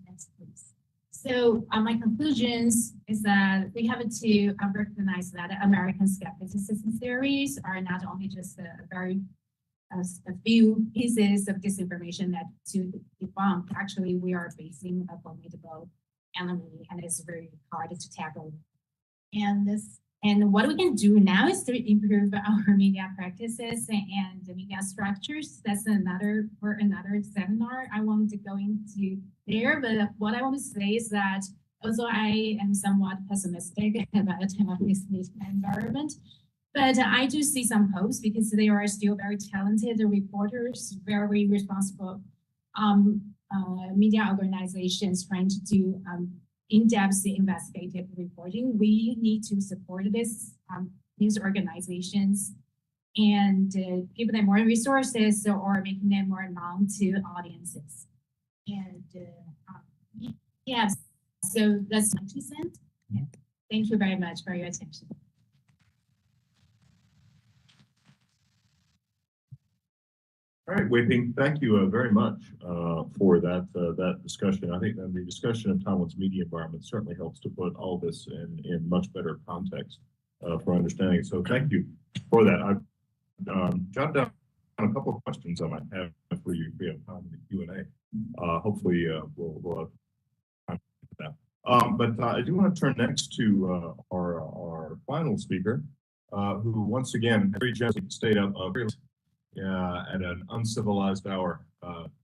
Next, please. So my conclusions is that we have to recognize that American skepticism theories are not only just a few pieces of disinformation that to debunk. Actually, we are facing a formidable enemy, and it's very hard to tackle. And what we can do now is to improve our media practices and the media structures. That's another seminar. I won't go into there, but what I want to say is that although I am somewhat pessimistic about the Taiwanese media environment, but I do see some hopes because they are still very talented reporters, very responsible media organizations trying to do in-depth investigative reporting. We need to support this news organizations and give them more resources or making them more known to audiences. And yes, so that's my 2 cents. Yeah. Thank you very much for your attention. All right, Wei Ping, thank you very much for that discussion. I think that the discussion of Taiwan's media environment certainly helps to put all this in much better context for understanding. So thank you for that. I've jotted down a couple of questions I might have for you if we have time in the Q&A. Hopefully we'll have time for that. But I do want to turn next to our final speaker, who once again very generously stayed up at an uncivilized hour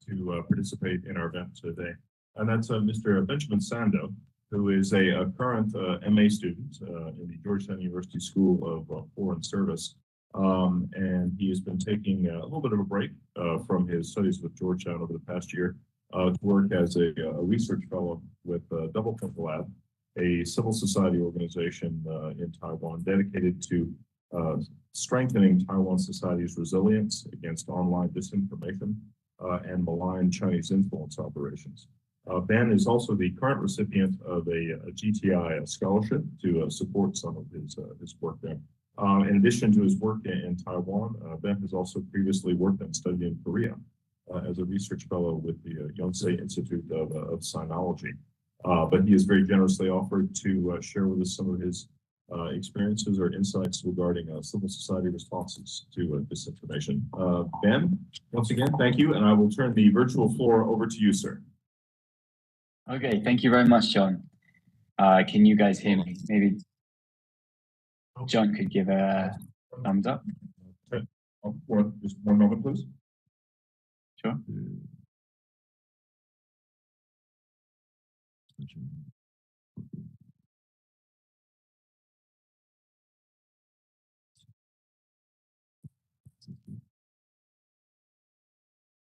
to participate in our event today. And that's Mr. Benjamin Sando, who is a current MA student in the Georgetown University School of Foreign Service. And he has been taking a little bit of a break from his studies with Georgetown over the past year to work as a research fellow with Double Point Lab, a civil society organization in Taiwan dedicated to strengthening Taiwan society's resilience against online disinformation and malign Chinese influence operations. Ben is also the current recipient of a GTI scholarship to support some of his work there. In addition to his work in Taiwan, Ben has also previously worked and studied in Korea as a research fellow with the Yonsei Institute of Sinology. But he has very generously offered to share with us some of his experiences or insights regarding civil society responses to disinformation. Ben, once again, thank you, and I will turn the virtual floor over to you, sir. Okay, thank you very much, John. Can you guys hear me? Maybe John could give a thumbs up. Just one moment, please. Sure.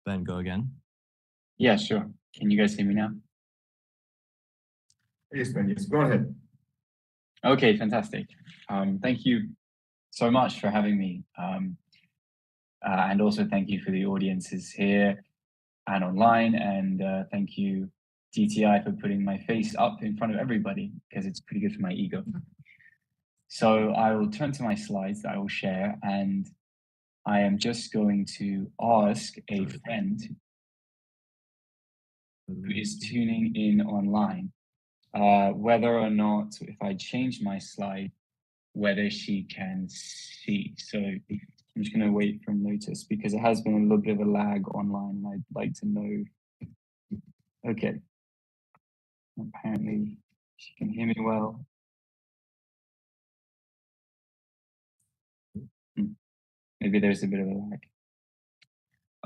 Ben, go again. Yeah, sure. Can you guys hear me now? Yes, Ben, yes, go ahead. Okay, fantastic. Thank you so much for having me. And also thank you for the audiences here and online. And thank you, DTI, for putting my face up in front of everybody, because it's pretty good for my ego. So I will turn to my slides that I will share, and I am just going to ask a friend who is tuning in online whether or not, if I change my slide, whether she can see. So I'm just going to wait for notice because it has been a little bit of a lag online, and I'd like to know. Okay. Apparently she can hear me well. Maybe there's a bit of a lag.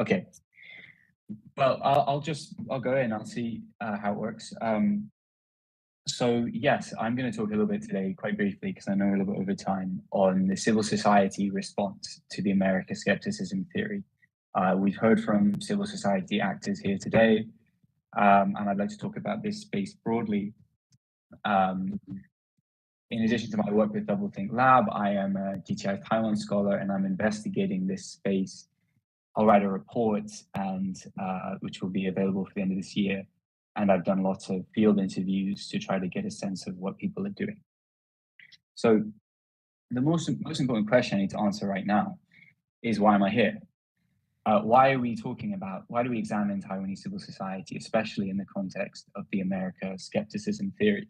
Okay. Well, I'll go in. I'll see how it works. So yes, I'm going to talk a little bit today, quite briefly, because I know a little bit over time, on the civil society response to the American skepticism theory. We've heard from civil society actors here today, and I'd like to talk about this space broadly. In addition to my work with Doublethink Lab, I am a GTI Taiwan scholar, and I'm investigating this space. I'll write a report, and which will be available for the end of this year. And I've done lots of field interviews to try to get a sense of what people are doing. So the most important question I need to answer right now is, why am I here? Why do we examine Taiwanese civil society, especially in the context of the American skepticism theory?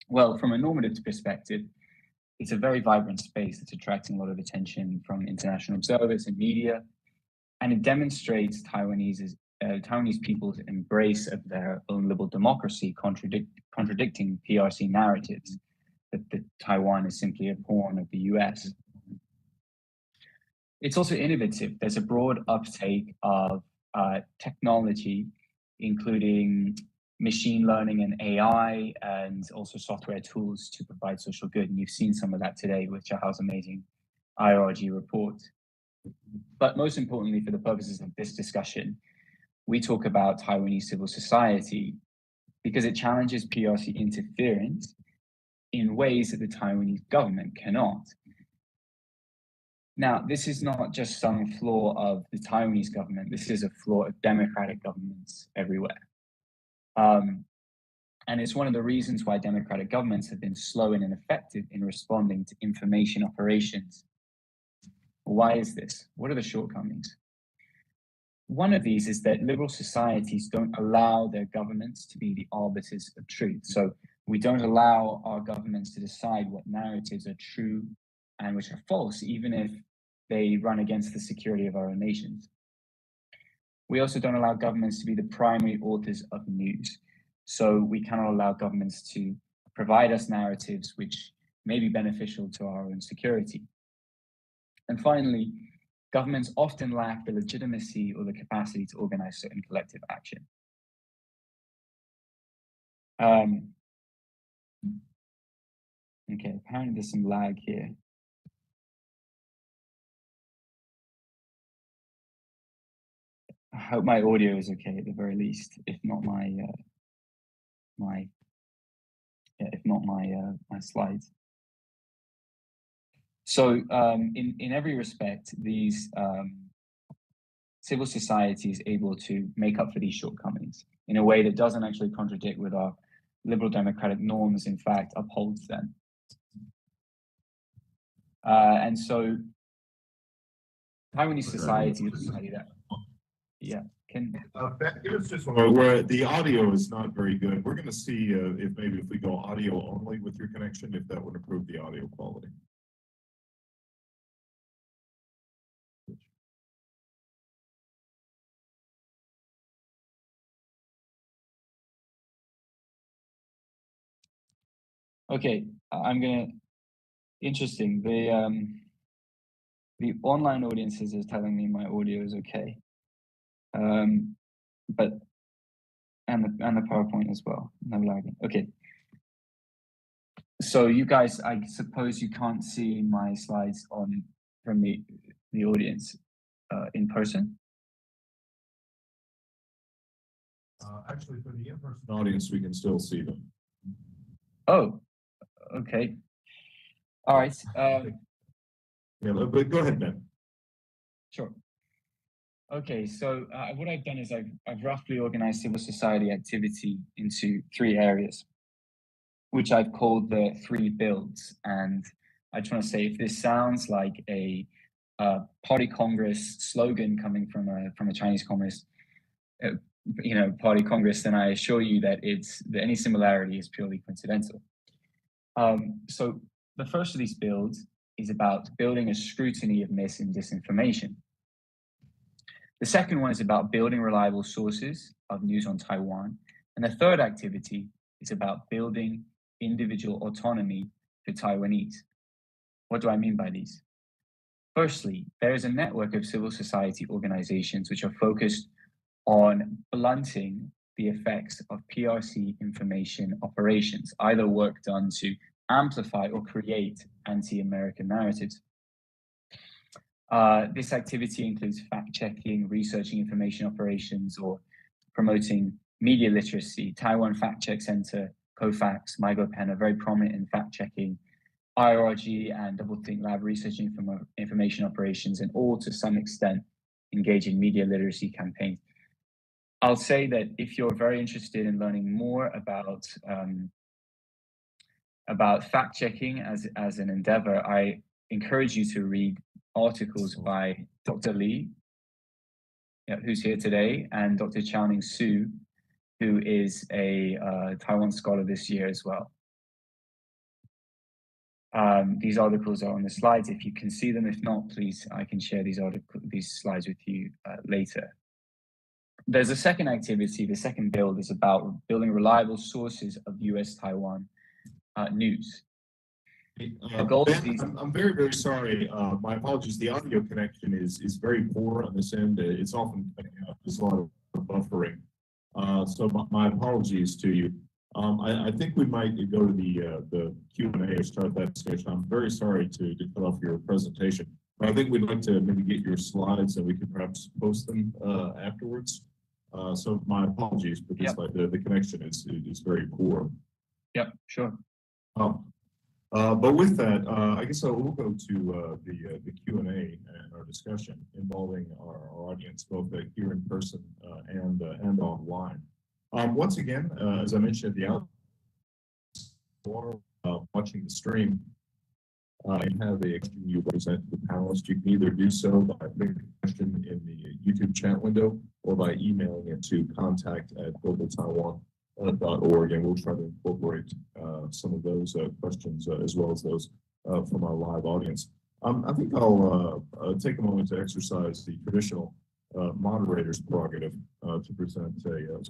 Well, from a normative perspective, it's a very vibrant space that's attracting a lot of attention from international observers and media, and it demonstrates Taiwanese people's embrace of their own liberal democracy, contradicting PRC narratives that Taiwan is simply a pawn of the US. It's also innovative. There's a broad uptake of technology, including machine learning and AI, and also software tools to provide social good. And you've seen some of that today with Chahal's amazing IRG report. But most importantly, for the purposes of this discussion, we talk about Taiwanese civil society because it challenges PRC interference in ways that the Taiwanese government cannot. Now, this is not just some flaw of the Taiwanese government. This is a flaw of democratic governments everywhere. And it's one of the reasons why democratic governments have been slow and ineffective in responding to information operations. Why is this? What are the shortcomings? One of these is that liberal societies don't allow their governments to be the arbiters of truth. So we don't allow our governments to decide what narratives are true and which are false, even if they run against the security of our own nations. We also don't allow governments to be the primary authors of news. So we cannot allow governments to provide us narratives which may be beneficial to our own security. And finally, governments often lack the legitimacy or the capacity to organize certain collective action. Okay, apparently there's some lag here. I hope my audio is okay at the very least, if not my slides. So in every respect, these civil society is able to make up for these shortcomings. in a way that doesn't actually contradict with our liberal democratic norms, in fact, upholds them. And so Taiwanese society is a society that, yeah, can. Give us just one moment where the audio is not very good. We're going to see if maybe if we go audio only with your connection, if that would improve the audio quality. Okay, I'm gonna. Interesting. The online audiences is telling me my audio is okay, but and the PowerPoint as well. No lagging. Okay. So you guys, I suppose you can't see my slides from the audience in person. Actually, for the in-person audience, we can still see them. Oh, okay. All right. Yeah, but go ahead, Ben. Sure. Okay, so what I've done is I've roughly organized civil society activity into 3 areas, which I've called the 3 builds. And I just want to say, if this sounds like a party congress slogan coming from a Chinese Communist, party congress, then I assure you that any similarity is purely coincidental. So the first of these builds is about building a scrutiny of mis and disinformation. The second one is about building reliable sources of news on Taiwan. And the third activity is about building individual autonomy for Taiwanese. What do I mean by these? Firstly, there is a network of civil society organizations which are focused on blunting the effects of PRC information operations, either work done to amplify or create anti-American narratives. This activity includes fact-checking, researching information operations, or promoting media literacy. Taiwan Fact Check Center, COFAX, MyGoPen are very prominent in fact-checking. IRG and Doublethink Lab researching information operations, and all to some extent engage in media literacy campaigns. I'll say that if you're very interested in learning more about fact-checking as an endeavor, I encourage you to read articles by Dr. Li, who's here today, and Dr. Chao-Ning Su, who is a Taiwan scholar this year as well. These articles are on the slides if you can see them. If not, please, I can share these slides with you later. There's a second activity. The second build is about building reliable sources of US-Taiwan news. Ben, I'm very, very sorry. My apologies. The audio connection is very poor on this end. It's often there's a lot of buffering. So my apologies to you. I think we might go to the Q&A or start that discussion. I'm very sorry to cut off your presentation, but I think we'd like to maybe get your slides and we could perhaps post them afterwards. So my apologies, but Yep. The connection is very poor. Yep, sure. But with that, I guess we'll go to the Q&A and our discussion involving our audience, both here in person and online. Once again, as I mentioned at the outset, watching the stream and have a question you present to the panelists, you can either do so by putting a question in the YouTube chat window or by emailing it to contact@globaltaiwan.org, and we'll try to incorporate some of those questions as well as those from our live audience. I think I'll take a moment to exercise the traditional moderator's prerogative to present a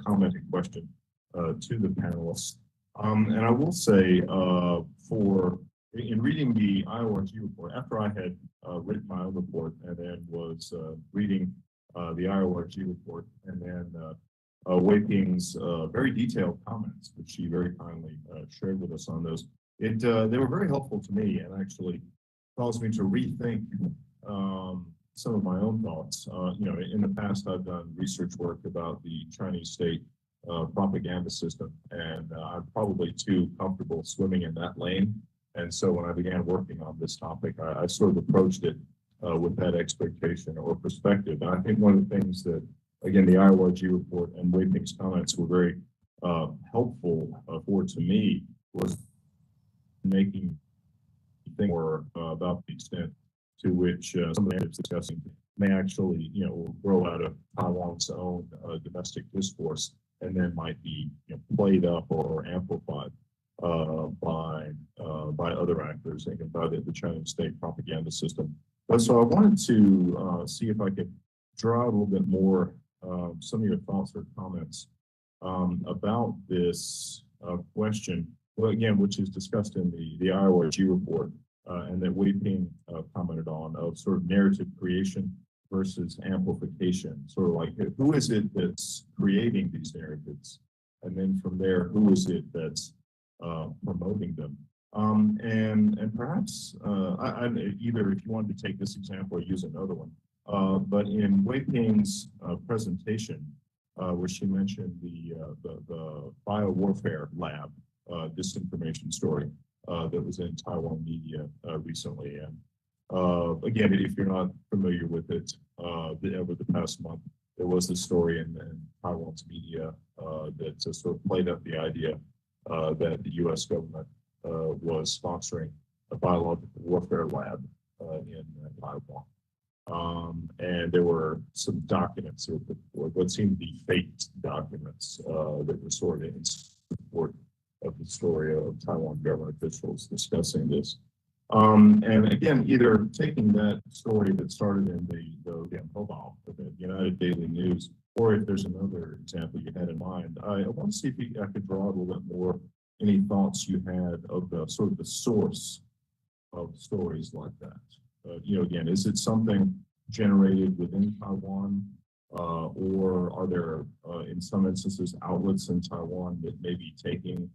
commenting question to the panelists. And I will say, in reading the IORG report, after I had written my own report and then was reading the IORG report, and then Wei Ping's very detailed comments, which she very kindly shared with us on those, they were very helpful to me and actually caused me to rethink some of my own thoughts. In the past, I've done research work about the Chinese state propaganda system, and I'm probably too comfortable swimming in that lane. And so when I began working on this topic, I sort of approached it with that expectation or perspective. And I think one of the things that again, the IORG report and Wei Ping's comments were very helpful for to me was making think more about the extent to which some of the narratives discussing may actually, grow out of Taiwan's own domestic discourse and then might be played up or amplified by other actors and by the Chinese state propaganda system. But so I wanted to see if I could draw a little bit more some of your thoughts or comments about this question. Well, again, which is discussed in the IORG report and that Wei Ping commented on of sort of narrative creation versus amplification. Sort of like who is it that's creating these narratives? And then from there, who is it that's promoting them? And perhaps either if you wanted to take this example or use another one, but in Wei Ping's presentation, where she mentioned the biowarfare lab disinformation story that was in Taiwan media recently. And again, if you're not familiar with it, over the past month, there was a story in Taiwan's media that sort of played up the idea that the U.S. government was sponsoring a biological warfare lab in Taiwan. And there were some documents, or what seemed to be faked documents that were sort of in support of the story of Taiwan government officials discussing this. And again, either taking that story that started in the United Daily News, or if there's another example you had in mind, I want to see if I could draw a little bit more any thoughts you had of the sort of the source of stories like that. Again, is it something generated within Taiwan, or are there, in some instances, outlets in Taiwan that may be taking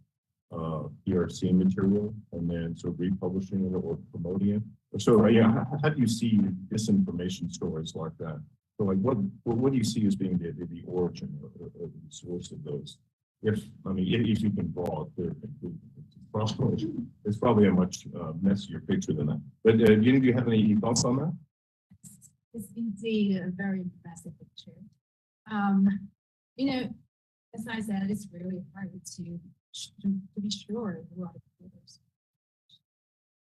PRC material and then sort of republishing it or promoting it? So, how do you see disinformation stories like that? So, like, what do you see as being the origin or the source of those? If you can draw a clear conclusion, it's probably a much messier picture than that. But do you have any thoughts on that? It's indeed a very impressive picture. As I said, it's really hard to be sure who are the creators.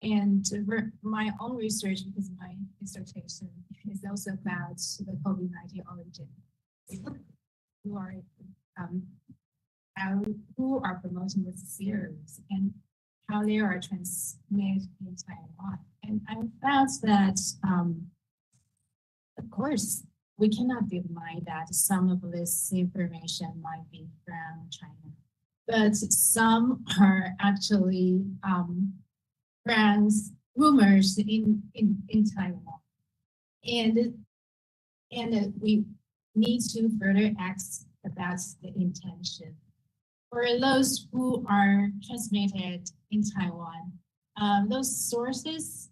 And for my own research, because my dissertation is also about the COVID-19 origin, who are promoting this series and how they are transmitted in Taiwan. And I found that, of course, we cannot deny that some of this information might be from China, but some are actually rumors in Taiwan. And we need to further ask about the intention. For those who are transmitted in Taiwan, those sources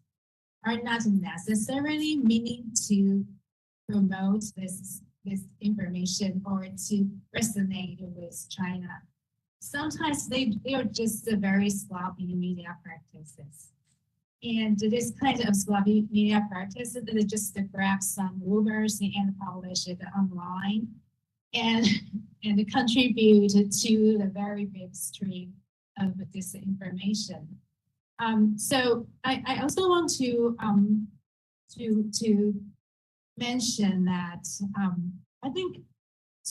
are not necessarily meaning to promote this information or to resonate with China. Sometimes they are just very sloppy media practices. And this kind of sloppy media practices, they just grab some rumors and publish it online and contribute to the very big stream of disinformation. So I also want to mention that I think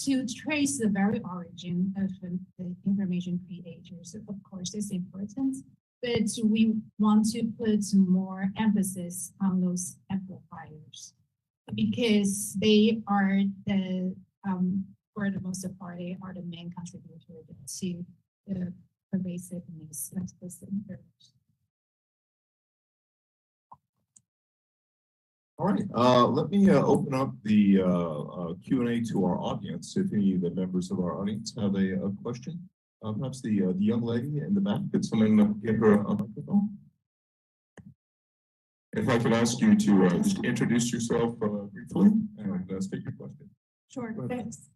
to trace the very origin of the information creators, of course, is important, but we want to put more emphasis on those amplifiers because they are for the most part, they are the main contributor to the pervasiveness of this information. All right, let me open up the Q&A to our audience. If any of the members of our audience have a question, perhaps the young lady in the back, could someone give her a microphone? If I could ask you to just introduce yourself briefly and state your question. Sure, thanks.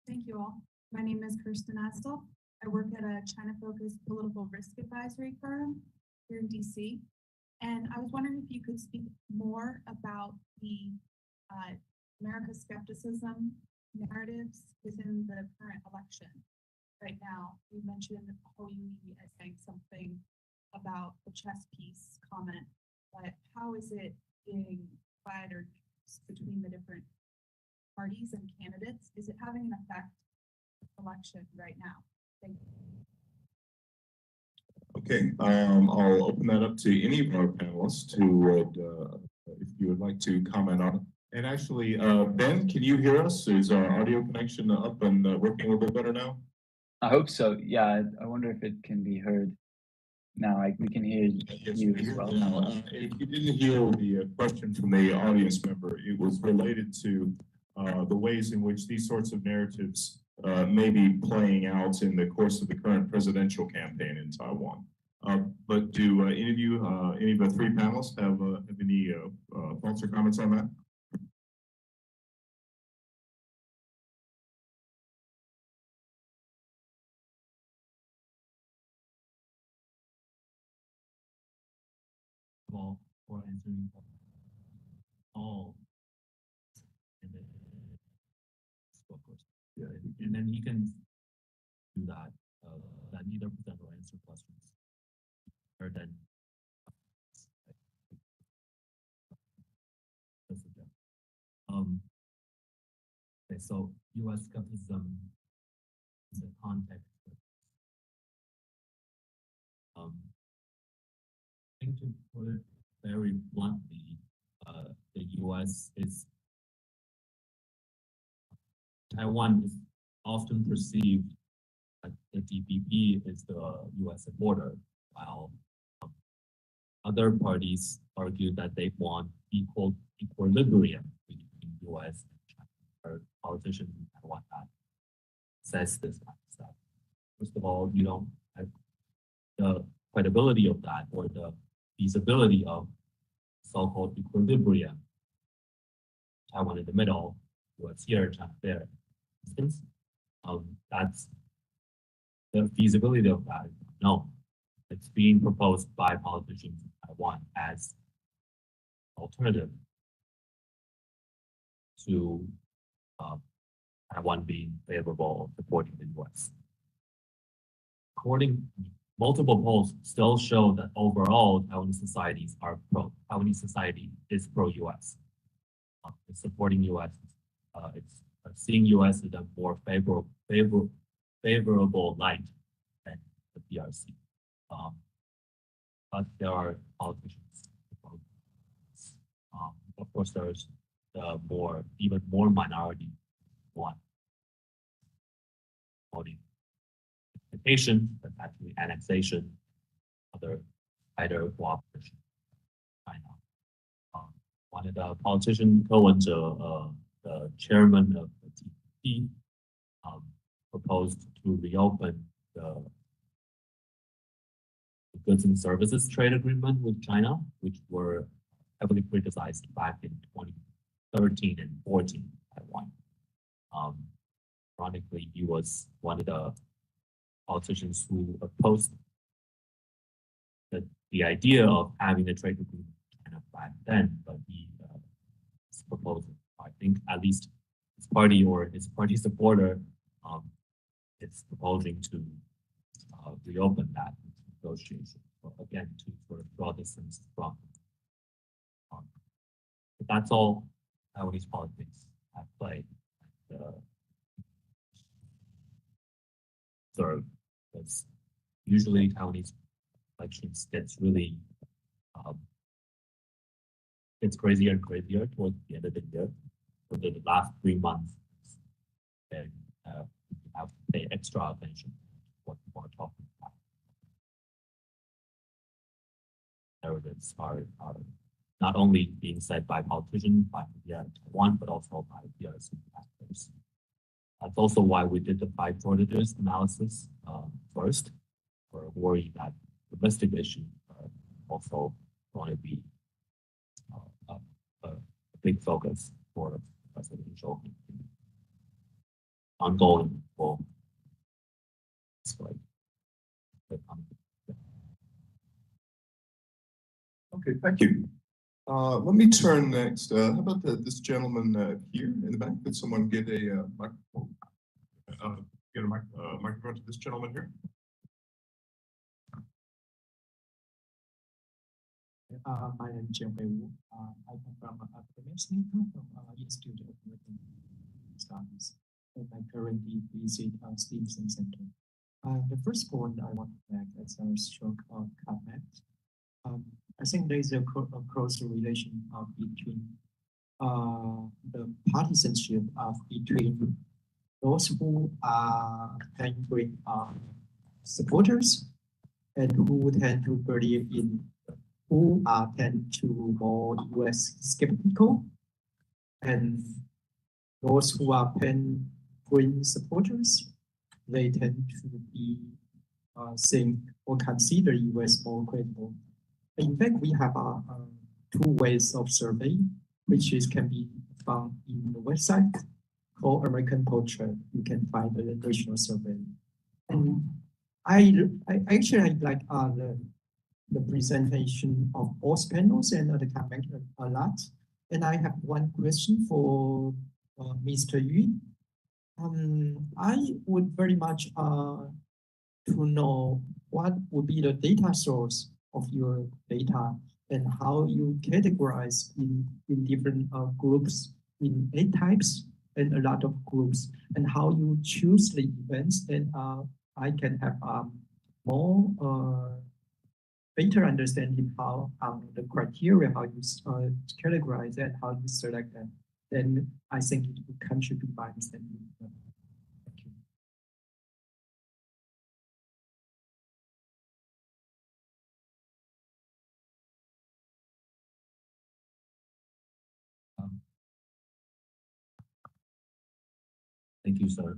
Thank you all. My name is Kirsten Astle. I work at a China-focused political risk advisory firm here in DC. And I was wondering if you could speak more about the America's skepticism narratives within the current election. Right now, you mentioned Hoyui as saying something about the chess piece comment, but how is it being applied or used between the different parties and candidates? Is it having an effect on the election right now? Thank you. Okay, I'll open that up to any of our panelists who would, if you would like to comment on it. And actually, Ben, can you hear us? Is our audio connection up and working a little bit better now? I hope so. Yeah, I wonder if it can be heard now. We can hear you as well. If you didn't hear the question from the audience member, it was related to the ways in which these sorts of narratives may be playing out in the course of the current presidential campaign in Taiwan. But do any of you, any of the three panelists have any thoughts or comments on that? Well, for answering all, and then, of course, yeah, and then you can do that, that neither present or answer questions, or then. Okay, so U.S. skepticism in the context of, I think to put it very bluntly, the U.S. is, Taiwan is often perceived that the DPP is the U.S. supporter, while other parties argue that they want equilibrium between U.S. and China, or politicians in Taiwan that says this kind of stuff. First of all, you don't have the credibility of that or the feasibility of so-called equilibrium. Taiwan in the middle, U.S. here, China there. That's the feasibility of that. No, it's being proposed by politicians in Taiwan as alternative to Taiwan being favorable of supporting the U.S. Multiple polls still show that overall Taiwanese societies are Taiwanese society is pro-U.S. It's supporting U.S. It's seeing U.S. in a more favorable light than the PRC. But there are politicians. Of course, there's the even more minority one voting petition, but actually annexation, either cooperation. China. One of the politicians, the chairman of the TPP, proposed to reopen the goods and services trade agreement with China, which were heavily criticized back in 2013 and 14 in Taiwan. Ironically, he was one of the politicians who opposed the idea of having a trade agreement with China back then, but he proposed it. I think at least his party or his party supporter is proposing to reopen that negotiation. So again, to sort of draw distance from. But that's all Taiwanese politics at play. So because usually Taiwanese elections gets really it's crazier and crazier towards the end of the year. For the last 3 months, and you have to pay extra attention to what people are talking about. Narratives are not only being said by politicians, by media in Taiwan, but also by PRC actors. That's also why we did the 5 shortages analysis first. We're worried that domestic issues are also going to be a big focus for presidential ongoing will display. Okay, thank you. Let me turn next. How about this gentleman here in the back? Could someone get a microphone? Get a microphone to this gentleman here. My name is Jim Wu. I come from academic center from Institute of American Studies, and I currently visit Stevenson Center. The first point I want to make is a short comment. I think there is a close relation between the partisanship between those who are penguin supporters and who tend to believe in, who tend to more US skeptical, and those who are penguin supporters, they tend to be think or consider US more credible. In fact, we have two ways of survey, which can be found in the website called American Portrait. You can find the national survey. And I actually like the presentation of both panels and the comment a lot. And I have one question for Mr. Yu. I would very much to know what would be the data source of your data and how you categorize in different groups in 8 types and a lot of groups, and how you choose the events. And I can have more better understanding how the criteria, how you categorize and how you select them. Then I think it will contribute by understanding. Thank you. Thank you, sir.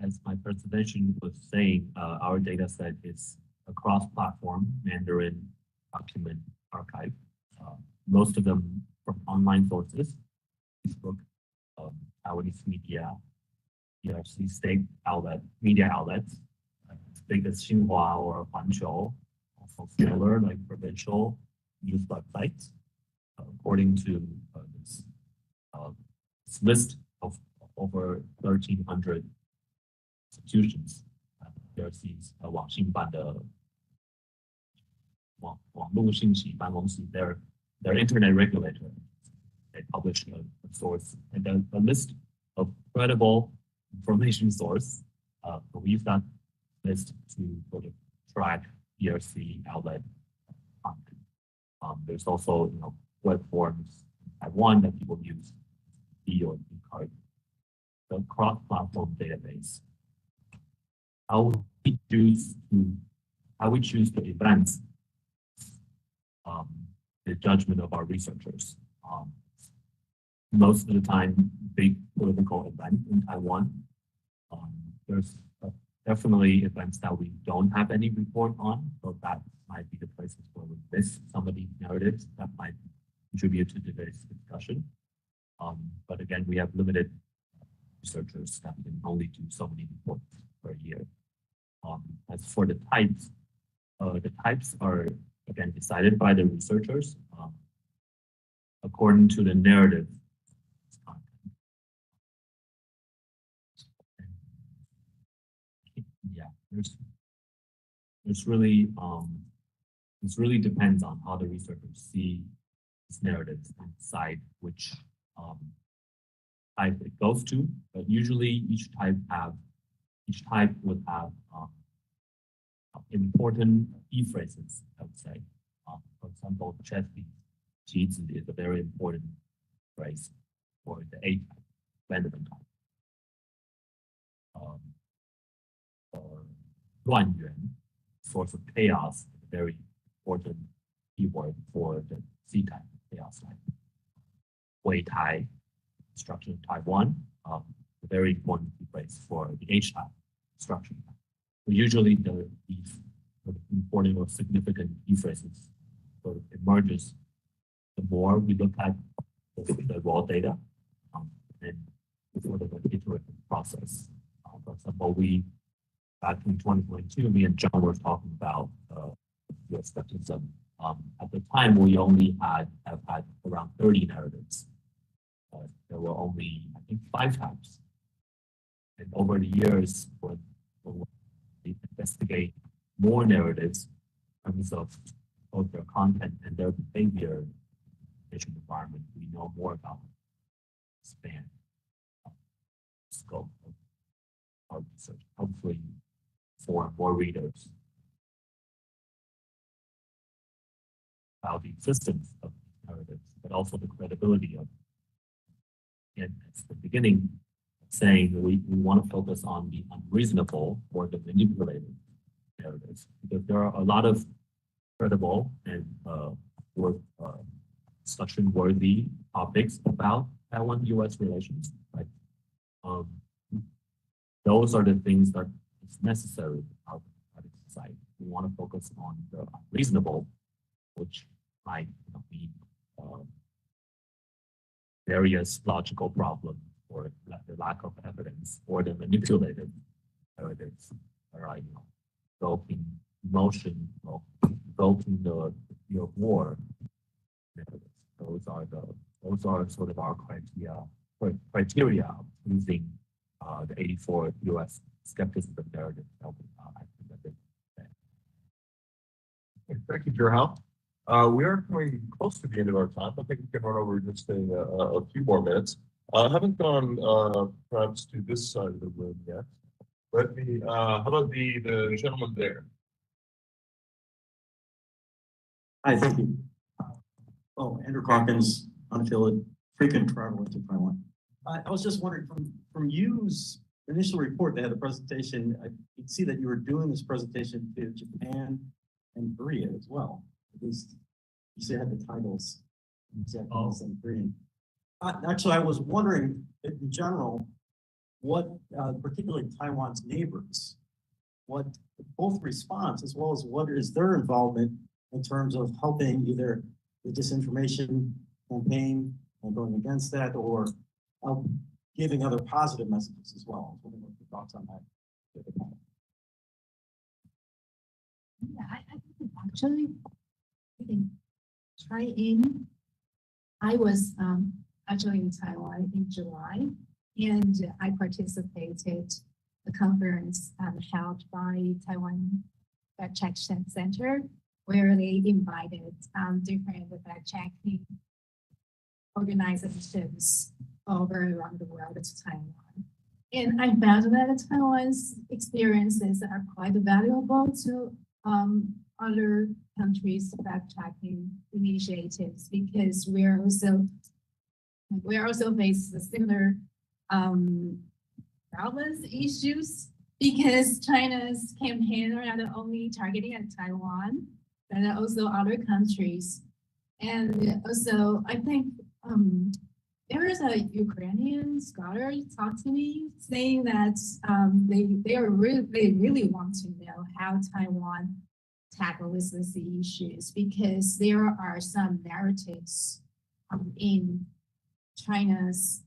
As my presentation was saying, our data set is a cross-platform Mandarin document archive. Most of them from online sources, Facebook, Taiwanese media, PRC state outlet, media outlets, as big as Xinhua or Huanqiu, also smaller like provincial news websites. According to this list of over 1,300 institutions, PRC's 网信办的网络信息办公室, their internet regulator, they publish a source and a list of credible information source. We use that list to sort of track PRC outlet content. There's also web forms in Taiwan that people use, B or B card, the cross-platform database. How we choose the events, the judgment of our researchers. Most of the time, big political event in Taiwan. There's definitely events that we don't have any report on, so that might be the places where we miss some of these narratives that might contribute to today's discussion. But again, we have limited researchers that can only do so many reports per year. As for the types are again decided by the researchers according to the narrative content. Yeah, there's really this really depends on how the researchers see these narratives and decide which type it goes to. But usually each type would have important key phrases, I would say. For example, chess piece is a very important phrase for the A type, Vanderbilt type. Or 乱源, source of chaos, is a very important keyword for the C type chaos type. 围台, destruction of Taiwan, a very important phrase for the H type, destruction. So usually these important or significant key phrases sort of emerges the more we look at the raw data and sort of an iterative process. For example, back in 2022, me and John were talking about the U.S. skepticism. At the time, we only have had around 30 narratives. There were only, I think, 5 types. And over the years, when we investigate more narratives in terms of both their content and their behavior in the education environment, we know more about the span, scope of our research, hopefully for more readers about the existence of narratives, but also the credibility of it. And it's the beginning saying we want to focus on the unreasonable or the manipulated narratives, because there are a lot of credible and discussion-worthy topics about Taiwan-U.S. relations. Right? Those are the things that is necessary for our democratic society. We want to focus on the unreasonable, which might be various logical problems or the lack of evidence, or the manipulated narratives that are, evoking emotion, evoking the fear of war narratives. Those are sort of our criteria of using the 84 U.S. skepticism narrative that we presented today. Thank you, Jerhal. We are coming close to the end of our time. I think we can run over just a few more minutes. I haven't gone perhaps to this side of the room yet. Let me, how about the gentleman there? Hi, thank you. Andrew Calkins, unaffiliated, frequent traveler to Taiwan. I was just wondering, from you's initial report, they had a presentation. I could see that you were doing this presentation to Japan and Korea as well. At least you say had the titles in Japanese and Korean. Actually, I was wondering, in general, what, particularly Taiwan's neighbors, what both response as well as what is their involvement in terms of helping either the disinformation campaign and going against that, or giving other positive messages as well. What are your thoughts on that? Yeah, I think actually, I think I was actually in Taiwan in July, and I participated the conference held by Taiwan Fact Check Center, where they invited different fact checking organizations all around the world to Taiwan. And I found that Taiwan's experiences are quite valuable to other countries' fact checking initiatives, because we are also faced with similar problems, issues, because China's campaign are not only targeting at Taiwan, but also other countries. And also, I think there was a Ukrainian scholar talk to me saying that they really want to know how Taiwan tackles these issues, because there are some narratives in China's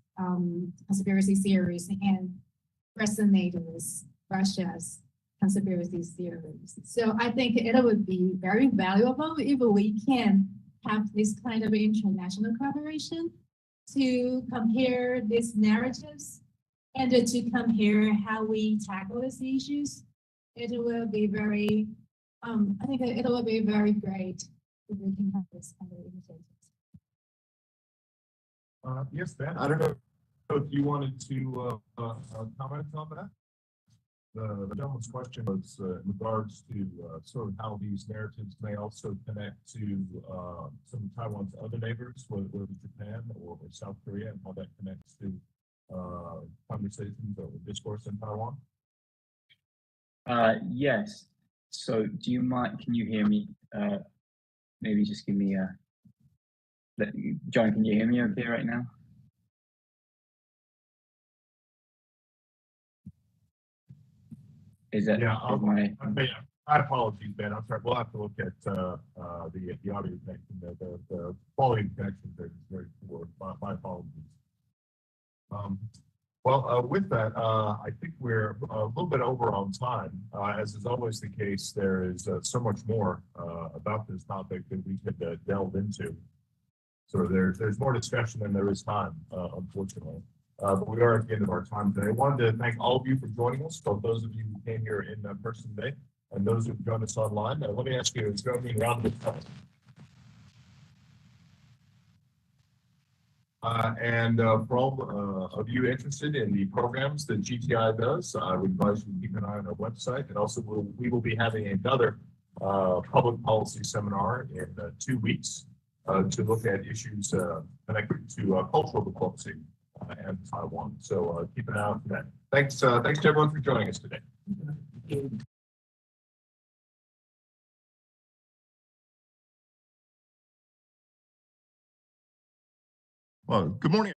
conspiracy theories and resonate with Russia's conspiracy theories. So I think it would be very valuable if we can have this kind of international collaboration to compare these narratives and to compare how we tackle these issues. It will be very, I think it will be very great if we can have this kind of initiatives. Yes, Ben, I don't know if you wanted to comment on that. The gentleman's question was in regards to sort of how these narratives may also connect to some of Taiwan's other neighbors, whether it be Japan or South Korea, and how that connects to conversations or discourse in Taiwan. Yes. So do you mind, can you hear me? Maybe just give me a, John, can you hear me okay right now? Is that, yeah, my apologies, Ben. I'm sorry. We'll have to look at the audio connection. The quality of connection there is very poor. My apologies. Well, with that, I think we're a little bit over on time. As is always the case, there is so much more about this topic that we could delve into. So there's more discussion than there is time, unfortunately. But we are at the end of our time today. I wanted to thank all of you for joining us, both those of you who came here in person today and those who've joined us online. Let me ask you, it's going to be around the time. For all of you interested in the programs that GTI does, I would advise you to keep an eye on our website. And also, we will be having another public policy seminar in 2 weeks to look at issues connected to cultural diplomacy and Taiwan. So keep an eye out for that. Thanks to everyone for joining us today. Well, good morning.